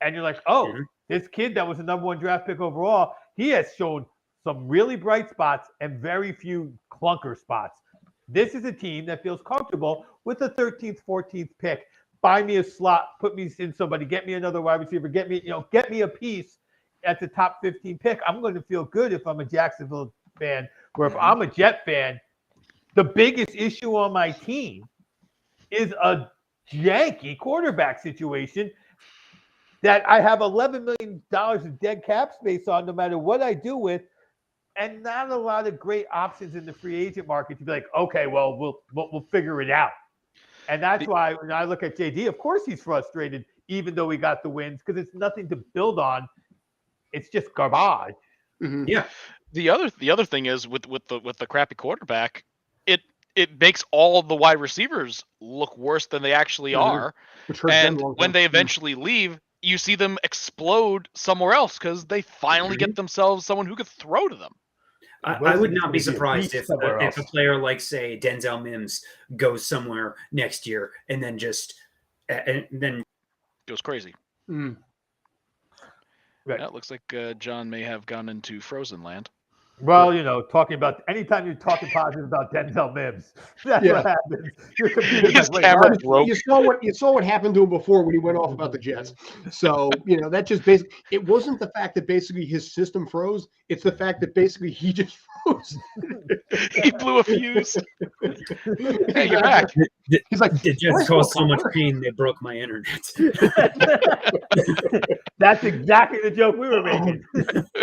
and you're like, oh, this kid that was the number 1 draft pick overall, he has shown some really bright spots and very few clunker spots. This is a team that feels comfortable with the 13th, 14th pick. Buy me a slot, put me in somebody, get me another wide receiver, get me a piece at the top 15 pick. I'm going to feel good if I'm a Jacksonville fan. Where if I'm a Jet fan, the biggest issue on my team is a janky quarterback situation that I have $11 million of dead cap space on, no matter what I do with, and not a lot of great options in the free agent market to be like, okay, well, we'll figure it out. And that's why when I look at JD, of course he's frustrated, even though he got the wins, because it's nothing to build on. It's just garbage. Mm-hmm. Yeah. The other thing is with the crappy quarterback, it makes all the wide receivers look worse than they actually are. And when they eventually leave, you see them explode somewhere else because they finally get themselves someone who could throw to them. I would not be surprised if a player like, say, Denzel Mims goes somewhere next year and then goes crazy. Mm. Right. Yeah, it looks like John may have gone into Frozen Land. Well, talking about anytime you're talking positive about Denzel Mims, that's what happens. Your computer's His like, camera wait, broke. You saw what happened to him before when he went off about the Jets. So that just basically, it wasn't the fact that basically his system froze. It's the fact that basically he just froze. He blew a fuse. Hey, you're back. He's like, the Jets caused so much pain they broke my internet. That's exactly the joke we were making.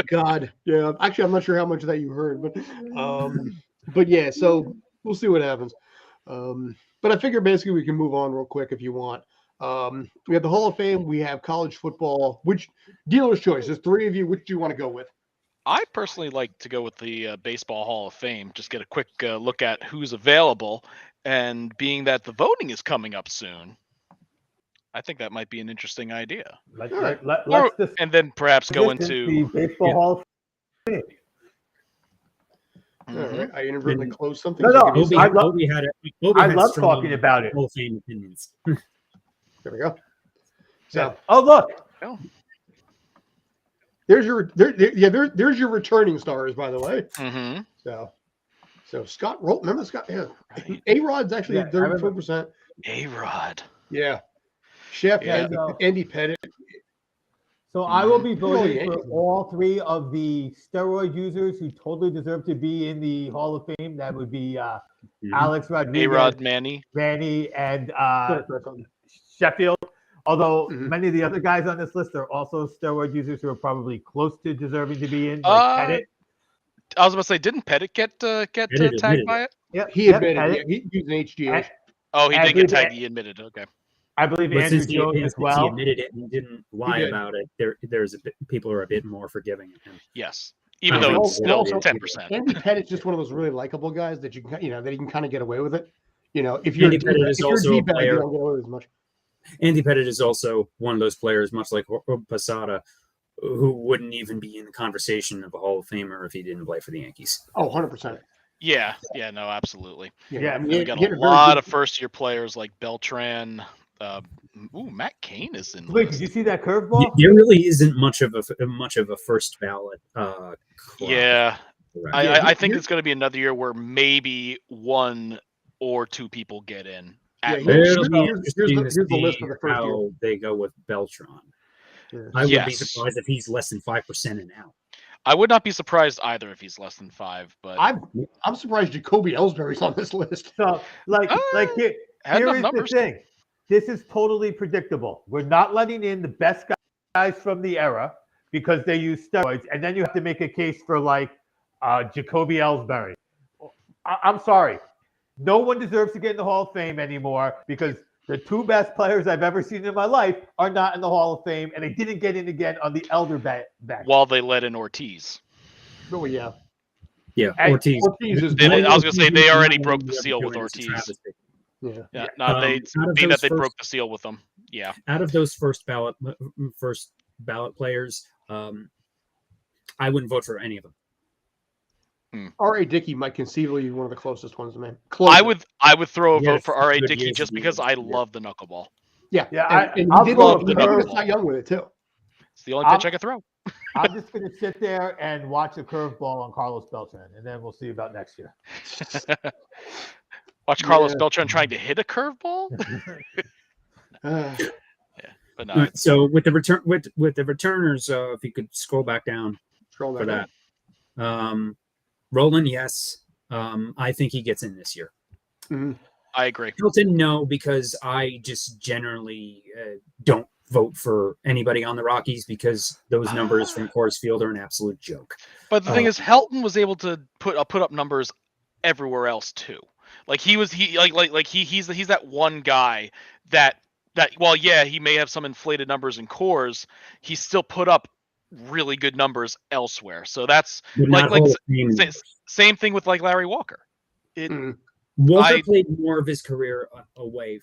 God, yeah. Actually, I'm not sure how much of that you heard, but yeah. So we'll see what happens. But I figure basically we can move on real quick if you want. We have the Hall of Fame. We have college football. Which dealer's choice? There's 3 of you. Which do you want to go with? I personally like to go with the Baseball Hall of Fame. Just get a quick look at who's available, and being that the voting is coming up soon, I think that might be an interesting idea. And then perhaps go into the Baseball Hall of Fame. All right. I inadvertently closed something. No, I love talking about it. Hall of Fame opinions. There we go. So, look. Oh. There's your returning stars, by the way. Mm-hmm. So Scott Roll, remember Scott? Yeah, A-Rod's actually 34%. A-Rod. Yeah, Chef has Andy Pettit. So I will be voting for all 3 of the steroid users who totally deserve to be in the Hall of Fame. That would be Alex Rodriguez, A-Rod, Manny, and Sheffield. Although many of the other guys on this list are also steroid users who are probably close to deserving to be in. Like Pettit. I was about to say, didn't Pettit get tagged by it? Yep. He admitted. He used an HGH. He did get tagged. He admitted. Okay. I believe Andrew Jones as well. He admitted it and didn't lie about it. There's people are a bit more forgiving of him. Yes, even though it's still 10%. Andy Pettit's just one of those really likable guys that you can kind of get away with it. If you're Andy Pettit is also a player. You don't get away with as much. Andy Pettit is also one of those players, much like Posada, who wouldn't even be in the conversation of a Hall of Famer if he didn't play for the Yankees. Oh, 100%. Yeah, no, absolutely. Yeah, I mean, And we he got had a very lot good- of first-year players like Beltran. Matt Cain is in the Wait, list. did you see that curveball? There really isn't much of a first ballot. Crop. Yeah, Correct. I think it's going to be another year where maybe 1 or 2 people get in. Yeah, At here's- most. It'll be here's interesting to here's the list see for the first year. how they go with Beltran. Yeah. I would be Yes. surprised if he's less than 5% and out. I would not be surprised either if he's less than 5. But I'm surprised Jacoby Ellsbury's on this list. So, like here, had here enough is numbers. the thing. This is totally predictable. We're not letting in the best guys from the era because they use steroids, and then you have to make a case for like Jacoby Ellsbury. I'm sorry, no one deserves to get in the Hall of Fame anymore because the 2 best players I've ever seen in my life are not in the Hall of Fame, and they didn't get in again on the elder back. while they let in Ortiz. Oh yeah. Yeah, And Ortiz. Ortiz is They- one I was of going to say they already broke the What seal they're with doing is Ortiz. travesty. yeah. Yeah, out of being those that they first- broke the seal with them. Yeah. Out of those first ballot players, I wouldn't vote for any of them. R.A. Dickey might conceivably be one of the closest ones, man. I would throw a vote Yes, for R.A. good Dickey years just to be because I able to, love the knuckleball. Yeah, Yeah, and I'll he did vote he for did her. a Cy Young with it too. It's the only I'm- pitch I can throw. I'm just going to sit there and watch a curveball on Carlos Beltran, and then we'll see about next year. Watch Carlos Yeah. Beltran trying to hit a curveball. Uh, But no, All right, so with the returners, if you could scroll back down scroll for back that. Roland, yes. I think he gets in this year. Mhm. I agree. Hilton, no, because I just generally don't vote for anybody on the Rockies because those numbers from Coors Field are an absolute joke. But the thing is, Helton was able to put up numbers everywhere else too. Like he's that one guy that while he may have some inflated numbers in cores, he still put up really good numbers elsewhere. So that's But like not Hall of Fame sa- numbers. same thing with like Larry Walker. Mhm. Walker I- played more of his career away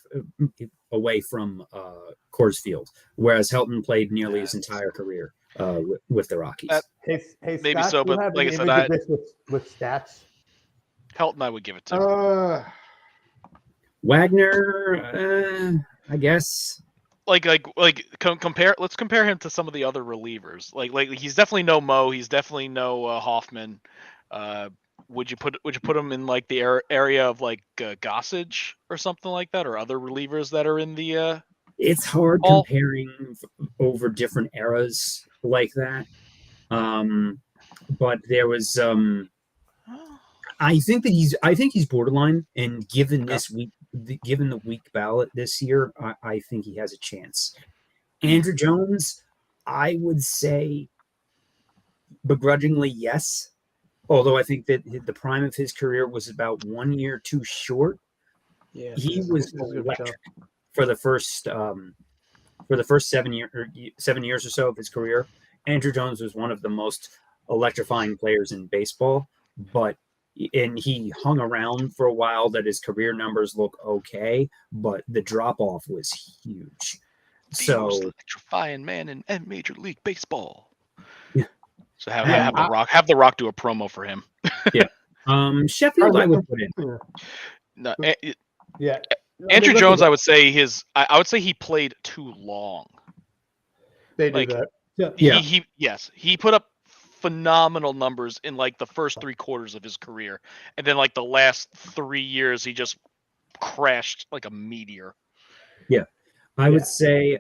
from Coors Field, whereas Helton played nearly his entire career with the Rockies. Hey, Maybe Scott, so, do you but have like an I said, image of this with stats? Helton I would give it to. Wagner, I guess. Compare. Let's compare him to some of the other relievers. Like he's definitely no Mo. He's definitely no Hoffman. Would you put him in like the area of like Gossage or something like that, or other relievers that are in the? It's hard All- comparing over different eras like that. But there was I think he's borderline, and given given the weak ballot this year, I think he has a chance. Andrew Jones, I would say begrudgingly yes, although I think that the prime of his career was about 1 year too short. Yeah, He was electric for the first 7 years or so of his career. Andrew Jones was one of the most electrifying players in baseball, and he hung around for a while that his career numbers look okay, but the drop off was huge. The most electrifying man in Major League Baseball. Yeah. So have the Rock do a promo for him. Sheffield I would put in. No, Yeah. Andrew Jones, I would say he played too long. They do like- that. Yeah. He put up phenomenal numbers in like the first 3 quarters of his career, and then like the last 3 years he just crashed like a meteor. I would say,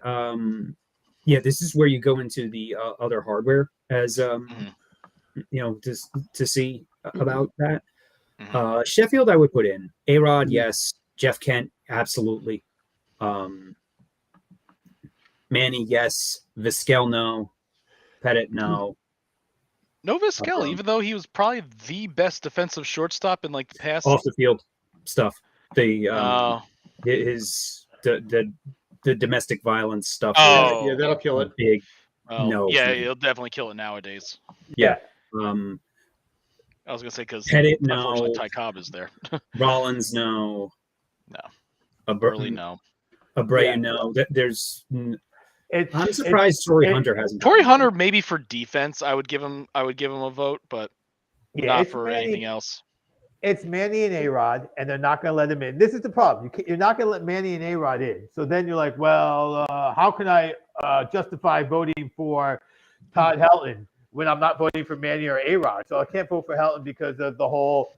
this is where you go into the other hardware as to see about that. Mhm. Sheffield, I would put in A-Rod, yes. Jeff Kent, absolutely. Manny, yes. Vizquel, no. Pettit, no. No Vizquel, even though he was probably the best defensive shortstop in like the past. Off the field stuff. The domestic violence stuff. Oh. Yeah, that'll kill it. Big. Well, No. yeah, he'll definitely kill it nowadays. Um, I was gonna say because Pettit, unfortunately no. Ty Cobb is there. Rollins, no. No. Burley, no. Abreu, Yeah. no. It's, I'm surprised Torrey it- Hunter hasn't. Torrey Hunter, maybe for defense, I would give him a vote, but yeah, not it's for Manny- anything else. it's Manny and A-Rod, and they're not going to let him in. This is the problem. You're not going to let Manny and A-Rod in. So then you're like, well, how can I justify voting for Todd Helton when I'm not voting for Manny or A-Rod? So I can't vote for Helton because of the whole,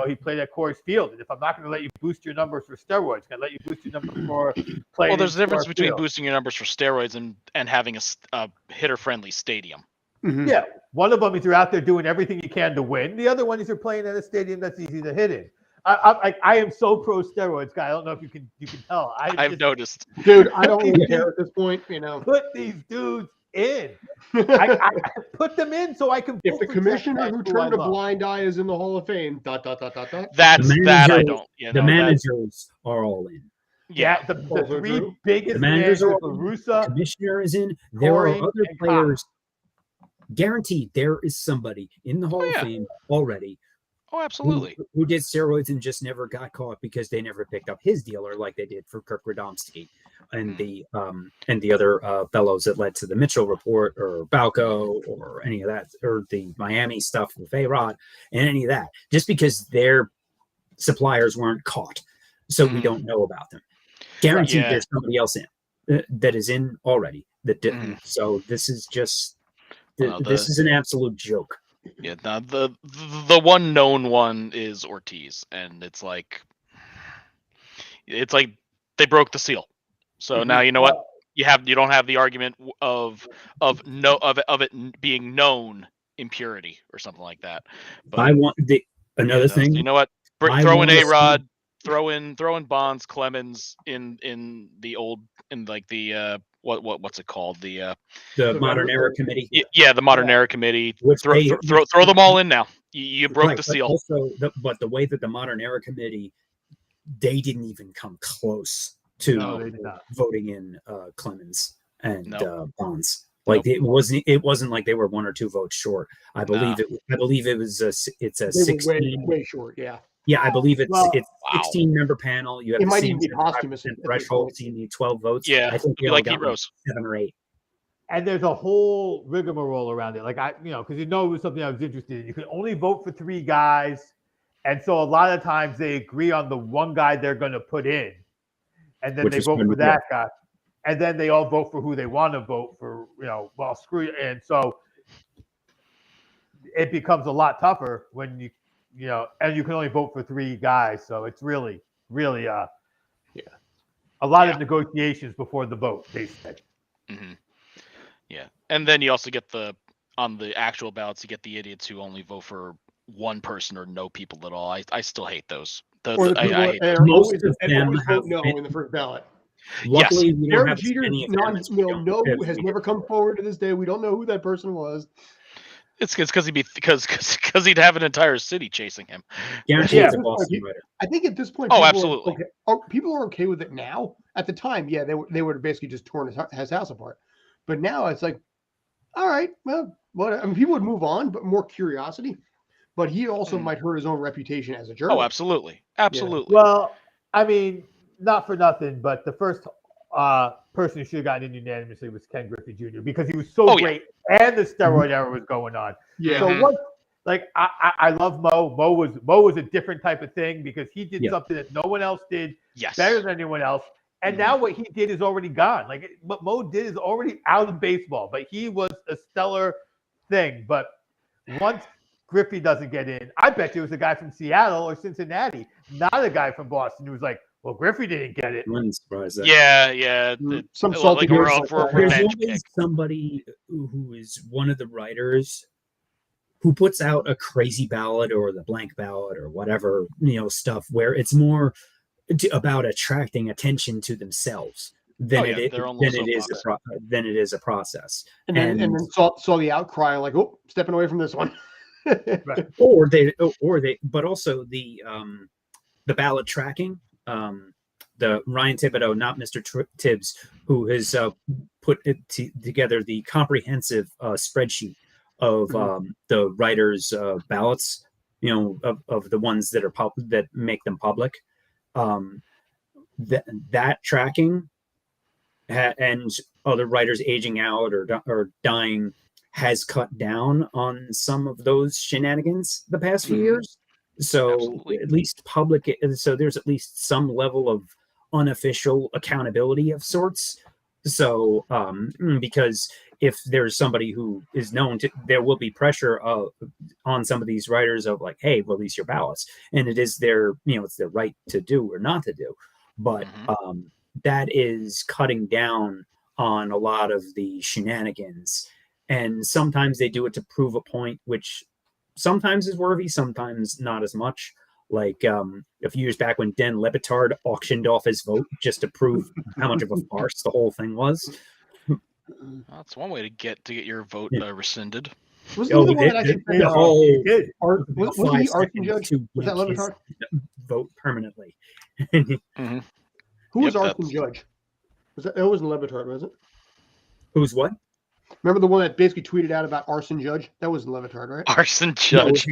he played at Coors Field. And if I'm not going to let you boost your numbers for steroids, can I let you boost your numbers for playing? Well, there's a difference Coors between Field? boosting your numbers for steroids and having a hitter-friendly stadium. Mhm. Yeah, one of them is you're out there doing everything you can to win. The other one is you're playing at a stadium that's easy to hit in. I am so pro steroids, guy. I don't know if you can tell. I've noticed. Dude, I don't even care at this point. Put these dudes in. I put them in so I can. If vote the for commissioner Jack who Jack, turned a I love. blind eye is in the Hall of Fame, ... That's The that I managers- don't. You know, The that's- managers are all in. Yeah, the Also three true. biggest The managers managers, are La The Russa, commissioner is in. There Corey, are other and players. Guaranteed, there is somebody in the Hall Oh, of yeah. Fame already Oh, absolutely. who did steroids and just never got caught because they never picked up his dealer like they did for Kirk Radomski and the other fellows that led to the Mitchell report or Balco or any of that, or the Miami stuff with A-Rod and any of that, just because their suppliers weren't caught, so we Mhm. don't know about them. Guaranteed, Yeah. there's somebody else in that is in already that didn't. Mhm. So this is just Well, this is an absolute joke. Yeah, the one known one is Ortiz, and it's like they broke the seal. So now you know what you don't have the argument of it being known impurity or something like that. But I want another so thing. you know what? I Throw in wanna A-Rod, throw in Bonds, Clemens in the old what's it called the So Modern that- Era Committee, the Modern Era Committee. Which Throw them all in now. You broke right, the but seal. Also, but the way that the Modern Era Committee, they didn't even come close to No, they did not. voting in Clemens and Nope. Bonds. Like it wasn't like they were 1 or 2 votes short. I believe it was it's a They were 16. way short. Yeah. Yeah, I believe it's Well, 16 member panel. You have It the might same even be posthumous at this threshold. point. So you need 12 votes. Yeah, I think it'd be they like got Heroes. 7 or 8. And there's a whole rigmarole around it. Like because it was something I was interested in. You can only vote for 3 guys. And so a lot of times they agree on the one guy they're going to put in. And then Which they is vote pretty for that guy. And then they all vote for who they want to vote for, screw you. And so it becomes a lot tougher when and you can only vote for 3 guys. So it's really, really a lot of negotiations before the vote, they said. Mm-hmm. Yeah, and then you also get on the actual ballots, you get the idiots who only vote for one person or no people at all. I still hate those. Or the people I hate that those. Most always, of them always have vote no been- in the first ballot. Luckily, we don't Derek have as Jeter's many of them as we don't- no as has we never do. come forward to this day. We don't know who that person was. It's because he'd have an entire city chasing him. Guaranteed Yeah. it's a Boston writer. I think at this point, Oh, people are absolutely. okay. People are okay with it now. At the time, yeah, they would have basically just torn his house apart. But now it's like, all right, well, what? I mean, people would move on, but more curiosity. But he also might hurt his own reputation as a Oh, journalist. absolutely, absolutely. Well, I mean, not for nothing, but the first person who should have gotten in unanimously was Ken Griffey Jr. because he was so great and the steroid era was going on. Yeah. So what? Like I love Mo. Mo was a different type of thing because he did something that no one else did better than anyone else. And now what he did is already gone. Like what Mo did is already out of baseball. But he was a stellar thing. But once Griffey doesn't get in, I bet you it was a guy from Seattle or Cincinnati, not a guy from Boston who was like, well, Griffey didn't get it. Wouldn't surprise that. Yeah. Some salty like horse for like that. There's revenge always kick. somebody who is one of the writers who puts out a crazy ballot or the blank ballot or whatever, stuff where it's more about attracting attention to themselves than it is a process. And then saw the outcry, like, oh, stepping away from this one. Right. But also the ballot tracking, the Ryan Thibodeau, not Mr. Tibbs, who has put together the comprehensive spreadsheet of the writers' ballots, of the ones that are that make them public. That tracking and other writers aging out or dying has cut down on some of those shenanigans the past few years. So Absolutely. at least public, so there's at least some level of unofficial accountability of sorts. So because if there's somebody who is known to, there will be pressure on some of these writers of like, hey, release your ballots, and it is their, it's their right to do or not to do. But that is cutting down on a lot of the shenanigans, and sometimes they do it to prove a point, which sometimes is worthy, sometimes not as much. Like a few years back when Den Lebitard auctioned off his vote just to prove how much of a farce the whole thing was. That's one way to get your vote rescinded. Was he the one that actually the whole was he arson judge? Was that Levitard? Vote permanently. Mm-hmm. Who was arson judge? Was that? It wasn't Levitard, was it? Who's what? Remember the one that basically tweeted out about arson judge? That wasn't Levitard, right? Arson judge.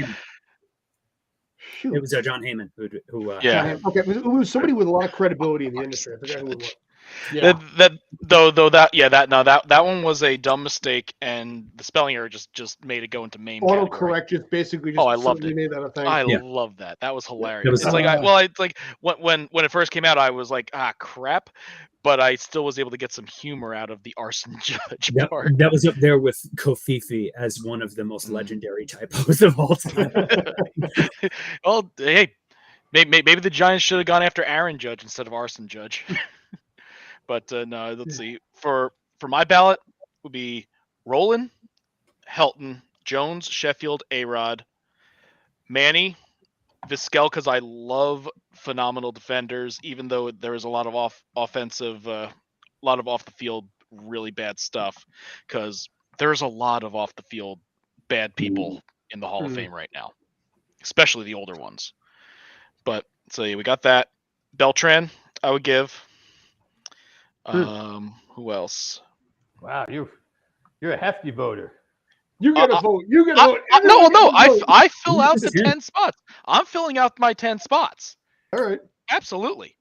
Shoot. It was John Heyman who yeah. Okay, it was somebody with a lot of credibility in the industry. I forgot who it was. Yeah. That one was a dumb mistake, and the spelling error just made it go into MAME. Autocorrect just basically. I loved it. Made that a thing. I love that. That was hilarious. It was, it's like when it first came out, I was like, crap, but I still was able to get some humor out of the arson judge part. That was up there with Kofifi as one of the most legendary typos of all time. Well, hey, maybe the Giants should have gone after Aaron Judge instead of arson judge. But no, let's see. For my ballot would be Roland, Helton, Jones, Sheffield, A-Rod, Manny, Vizquel, because I love phenomenal defenders, even though there is a lot of offensive, a lot of off the field really bad stuff, because there's a lot of off the field bad people in the Hall of Fame right now, especially the older ones. But so yeah, we got that. Beltran, I would give. Who else? Wow, you're a hefty voter. You get a vote. You get a vote. No. I fill out the 10 spots. I'm filling out my 10 spots. All right. Absolutely.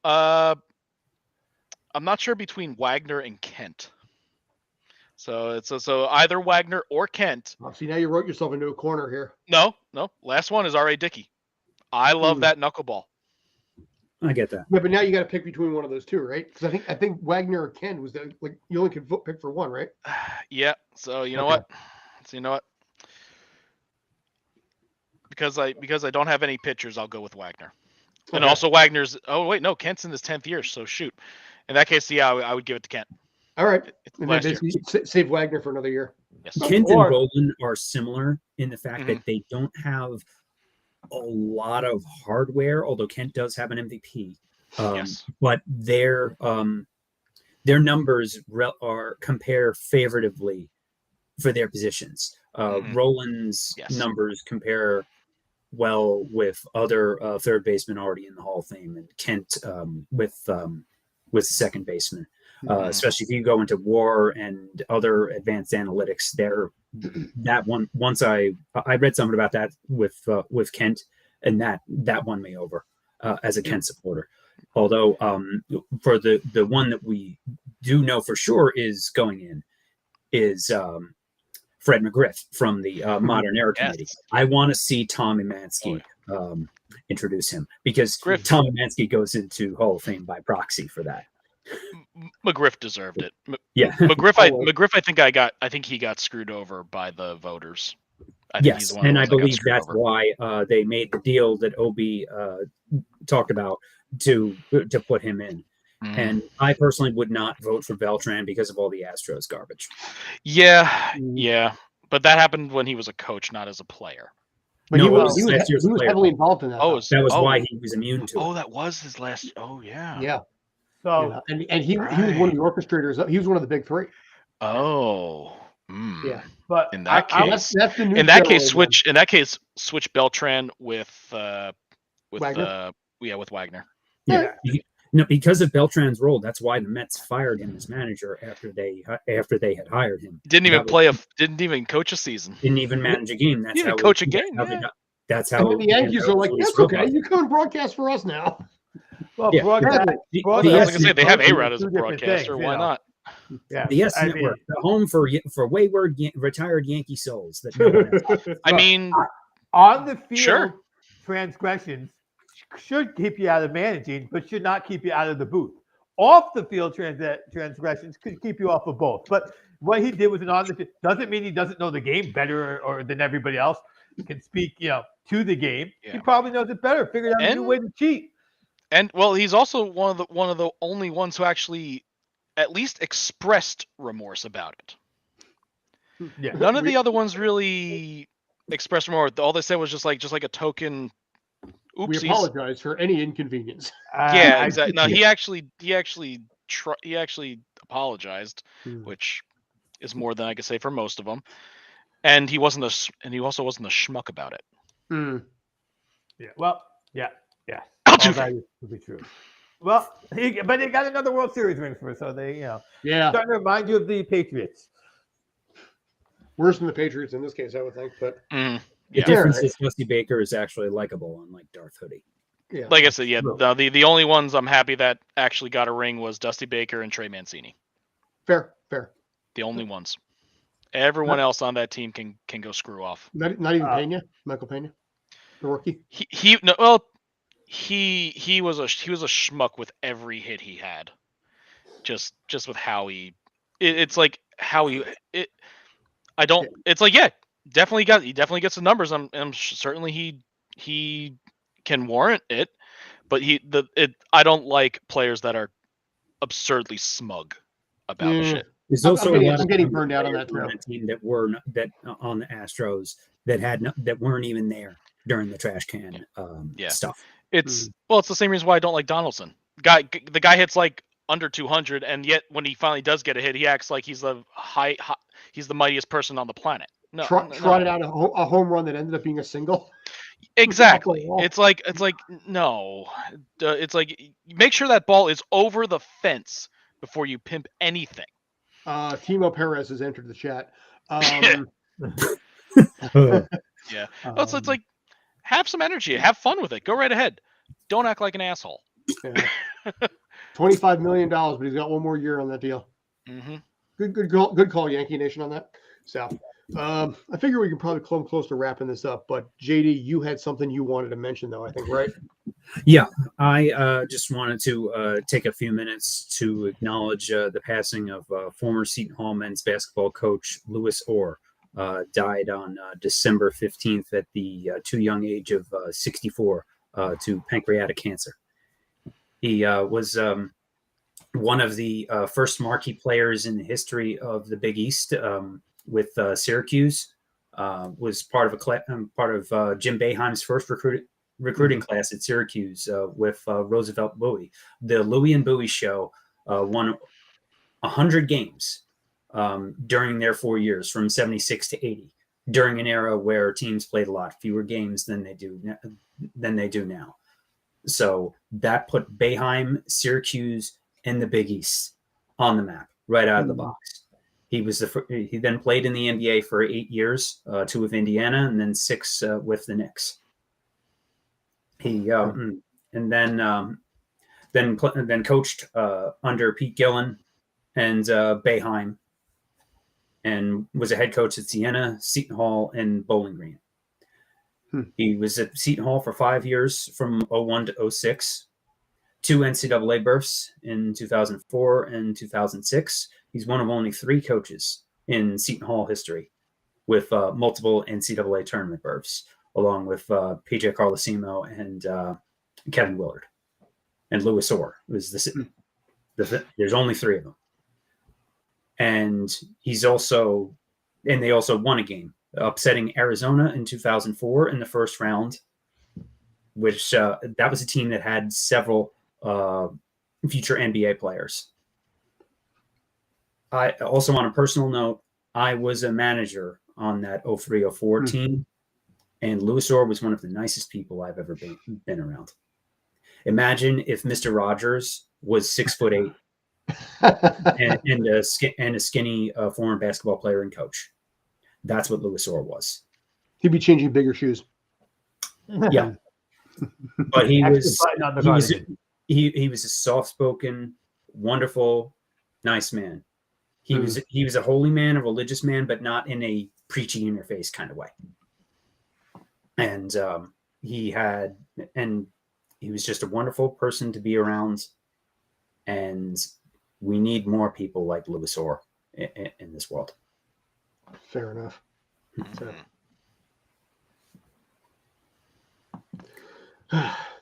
I'm not sure between Wagner and Kent. So it's so either Wagner or Kent. Oh, see, now you wrote yourself into a corner here. No. Last one is R.A. Dickey. I love that knuckleball. I get that. Yeah, but now you got to pick between one of those two, right? Because I think Wagner or Kent was like you only could pick for one, right? Yeah. So you know what? Because I don't have any pitchers, I'll go with Wagner. Okay. And also Wagner's. Oh wait, no, Kent's in his 10th year, so shoot. In that case, yeah, I would give it to Kent. All right. And then basically save Wagner for another year. Yes. Kent and Roland are similar in the fact that they don't have a lot of hardware, although Kent does have an MVP. Yes. But their numbers compare favorably for their positions. Roland's numbers compare well with other third basemen already in the Hall of Fame, and Kent with second baseman. Especially if you go into WAR and other advanced analytics, that one. Once I read something about that with Kent, and that won me over as a Kent supporter. Although for the one that we do know for sure is going in is Fred McGriff from the Modern Era Committee. I want to see Tommy Mansky introduce him, because Tommy Mansky goes into Hall of Fame by proxy for that. McGriff deserved it. Yeah, McGriff. I think he got screwed over by the voters. Yes, and I believe that's why they made the deal that Obi talked about to put him in. And I personally would not vote for Beltran because of all the Astros garbage. Yeah, but that happened when he was a coach, not as a player. But he was heavily involved in that. That was why he was immune to it. Oh, that was his last. Oh, yeah. Yeah. So and he was one of the orchestrators. He was one of the big three. Oh. Yeah. But in that case, that's the new switch Beltran with Wagner. With Wagner. Yeah. No, because of Beltran's role, that's why the Mets fired him as manager after they had hired him. Didn't even coach a season. Didn't even manage a game. That's how coach a game. That's how. And the Yankees are like, that's okay. You come and broadcast for us now. Well, I was going to say they have A-Rod as a broadcaster. Why not? Yeah, the S Network, the home for wayward retired Yankee souls. That no one I mean, on the field, sure. transgressions should keep you out of managing, but should not keep you out of the booth. Off the field transgressions could keep you off of both. But what he did was an on the field doesn't mean he doesn't know the game better or than everybody else. He can speak, to the game. Yeah. He probably knows it better. Figured out a new way to cheat. And well, he's also one of the only ones who actually at least expressed remorse about it. Yeah. None of the other ones really expressed remorse. All they said was just like a token. We Oopsies. apologize for any inconvenience. Yeah, exactly. No, he actually apologized, Hmm. which is more than I could say for most of them. And he also wasn't a schmuck about it. Hmm. Yeah. Well, yeah. I'll All do that would be true. Well, but they got another World Series ring for us, so they, Yeah. starting to remind you of the Patriots. Worse than the Patriots in this case, I would think. But Mm, The yeah. difference right. is Dusty Baker is actually likable, unlike Darth Hoodie. yeah. Like I said, yeah, True. the only ones I'm happy that actually got a ring was Dusty Baker and Trey Mancini. Fair. The only ones. Everyone else on that team can go screw off. Not even Pena, Michael Pena, the rookie. He was a schmuck with every hit he had. Just with how he, it's like how he it. I don't. It's like definitely gets the numbers. I'm certainly he can warrant it, but I don't like players that are absurdly smug about Yeah. shit. There's I'm also getting- a lot I'm of getting burned out on that, players too. team that on the Astros that weren't even there during the trash can stuff. It's it's the same reason why I don't like Donaldson. The guy hits like under 200, and yet when he finally does get a hit, he acts like he's the he's the mightiest person on the planet. No, Trotted out a home run that ended up being a single. exactly. wall. It's like no. It's like make sure that ball is over the fence before you pimp anything. Timo Perez has entered the chat. Yeah. It's like have some energy, have fun with it, go right ahead. Don't act like an asshole. Yeah. $25 million, but he's got one more year on that deal. Mm-hmm. Good call, Yankee Nation, on that. So, I figure we can probably come close to wrapping this up. But JD, you had something you wanted to mention, though. I think, right? Yeah, I just wanted to take a few minutes to acknowledge the passing of former Seton Hall men's basketball coach Louis Orr. Died on December 15th at the too young age of 64 to pancreatic cancer. He was one of the first marquee players in the history of the Big East with Syracuse. Was part of Jim Boeheim's first recruiting class at Syracuse with Roosevelt Bowie. The Louie and Bowie show won 100 games during their 4 years, from 76 to 80, during an era where teams played a lot fewer games than they do now. So that put Boeheim, Syracuse, and the Big East on the map right out of the box. He then played in the NBA for 8 years, 2 with Indiana, and then 6 with the Knicks. He and then coached under Pete Gillen and Boeheim, and was a head coach at Siena, Seton Hall, and Bowling Green. He was at Seton Hall for 5 years, from 01 to 06, 2 NCAA berths in 2004 and 2006. He's one of only 3 coaches in Seton Hall history with multiple NCAA tournament berths, along with PJ Carlesimo and Kevin Willard. And Louis Orr was there's only 3 of them. And they also won a game, upsetting Arizona in 2004 in the first round, which that was a team that had several future NBA players. I also, on a personal note, I was a manager on that 03-04 team, and Louis Orr was one of the nicest people I've ever been around. Imagine if Mr. Rogers was 6'8" and a skinny former basketball player and coach. That's what Louis Orr was. He'd be changing bigger shoes. Yeah, but he was he a soft-spoken, wonderful, nice man. He was a holy man, a religious man, but not in a preachy in your face kind of way. And he was just a wonderful person to be around. And we need more people like Louis Orr in this world. Fair enough. So.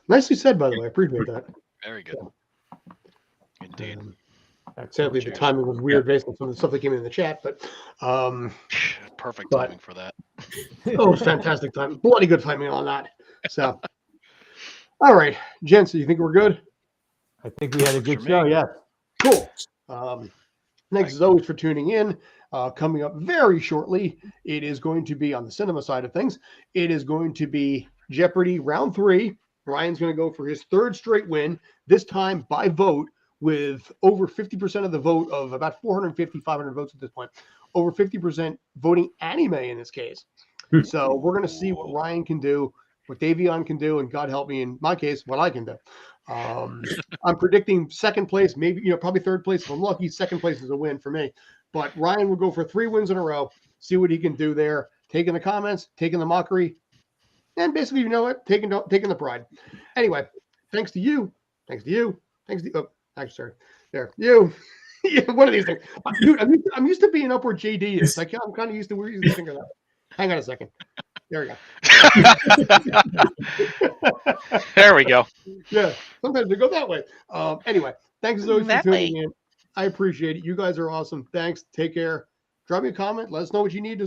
Nicely said, by the way. I appreciate that. Very good. Indeed. Sadly, the timing was weird based on some of the stuff that came in the chat, but Perfect timing for that. Oh, it was fantastic time. Bloody good timing on that. So, all right, gents, you think we're good? I think we had a good For show. me. Yeah. Cool. Thanks as always for tuning in. Coming up very shortly, it is going to be on the cinema side of things. It is going to be Jeopardy round 3. Ryan's going to go for his 3rd straight win, this time by vote, with over 50% of the vote of about 450, 500 votes at this point. Over 50% voting anime in this case. So we're going to see what Ryan can do, what Davion can do, and God help me, in my case, what I can do. I'm predicting 2nd place, maybe, probably 3rd place. If I'm lucky, 2nd place is a win for me. But Ryan will go for 3 wins in a row, see what he can do there, taking the comments, taking the mockery, and basically, you know what, taking the pride. Anyway, thanks to you. Oh, actually, sorry. There, you. Yeah, one of these things. Dude, I'm used to being up where JD is. I'm kind of used to where he's thinking that. Hang on a second. There we go. There we go. Yeah, sometimes they go that way. Anyway, thanks as always for tuning in. I appreciate it. You guys are awesome. Thanks. Take care. Drop me a comment. Let us know what you need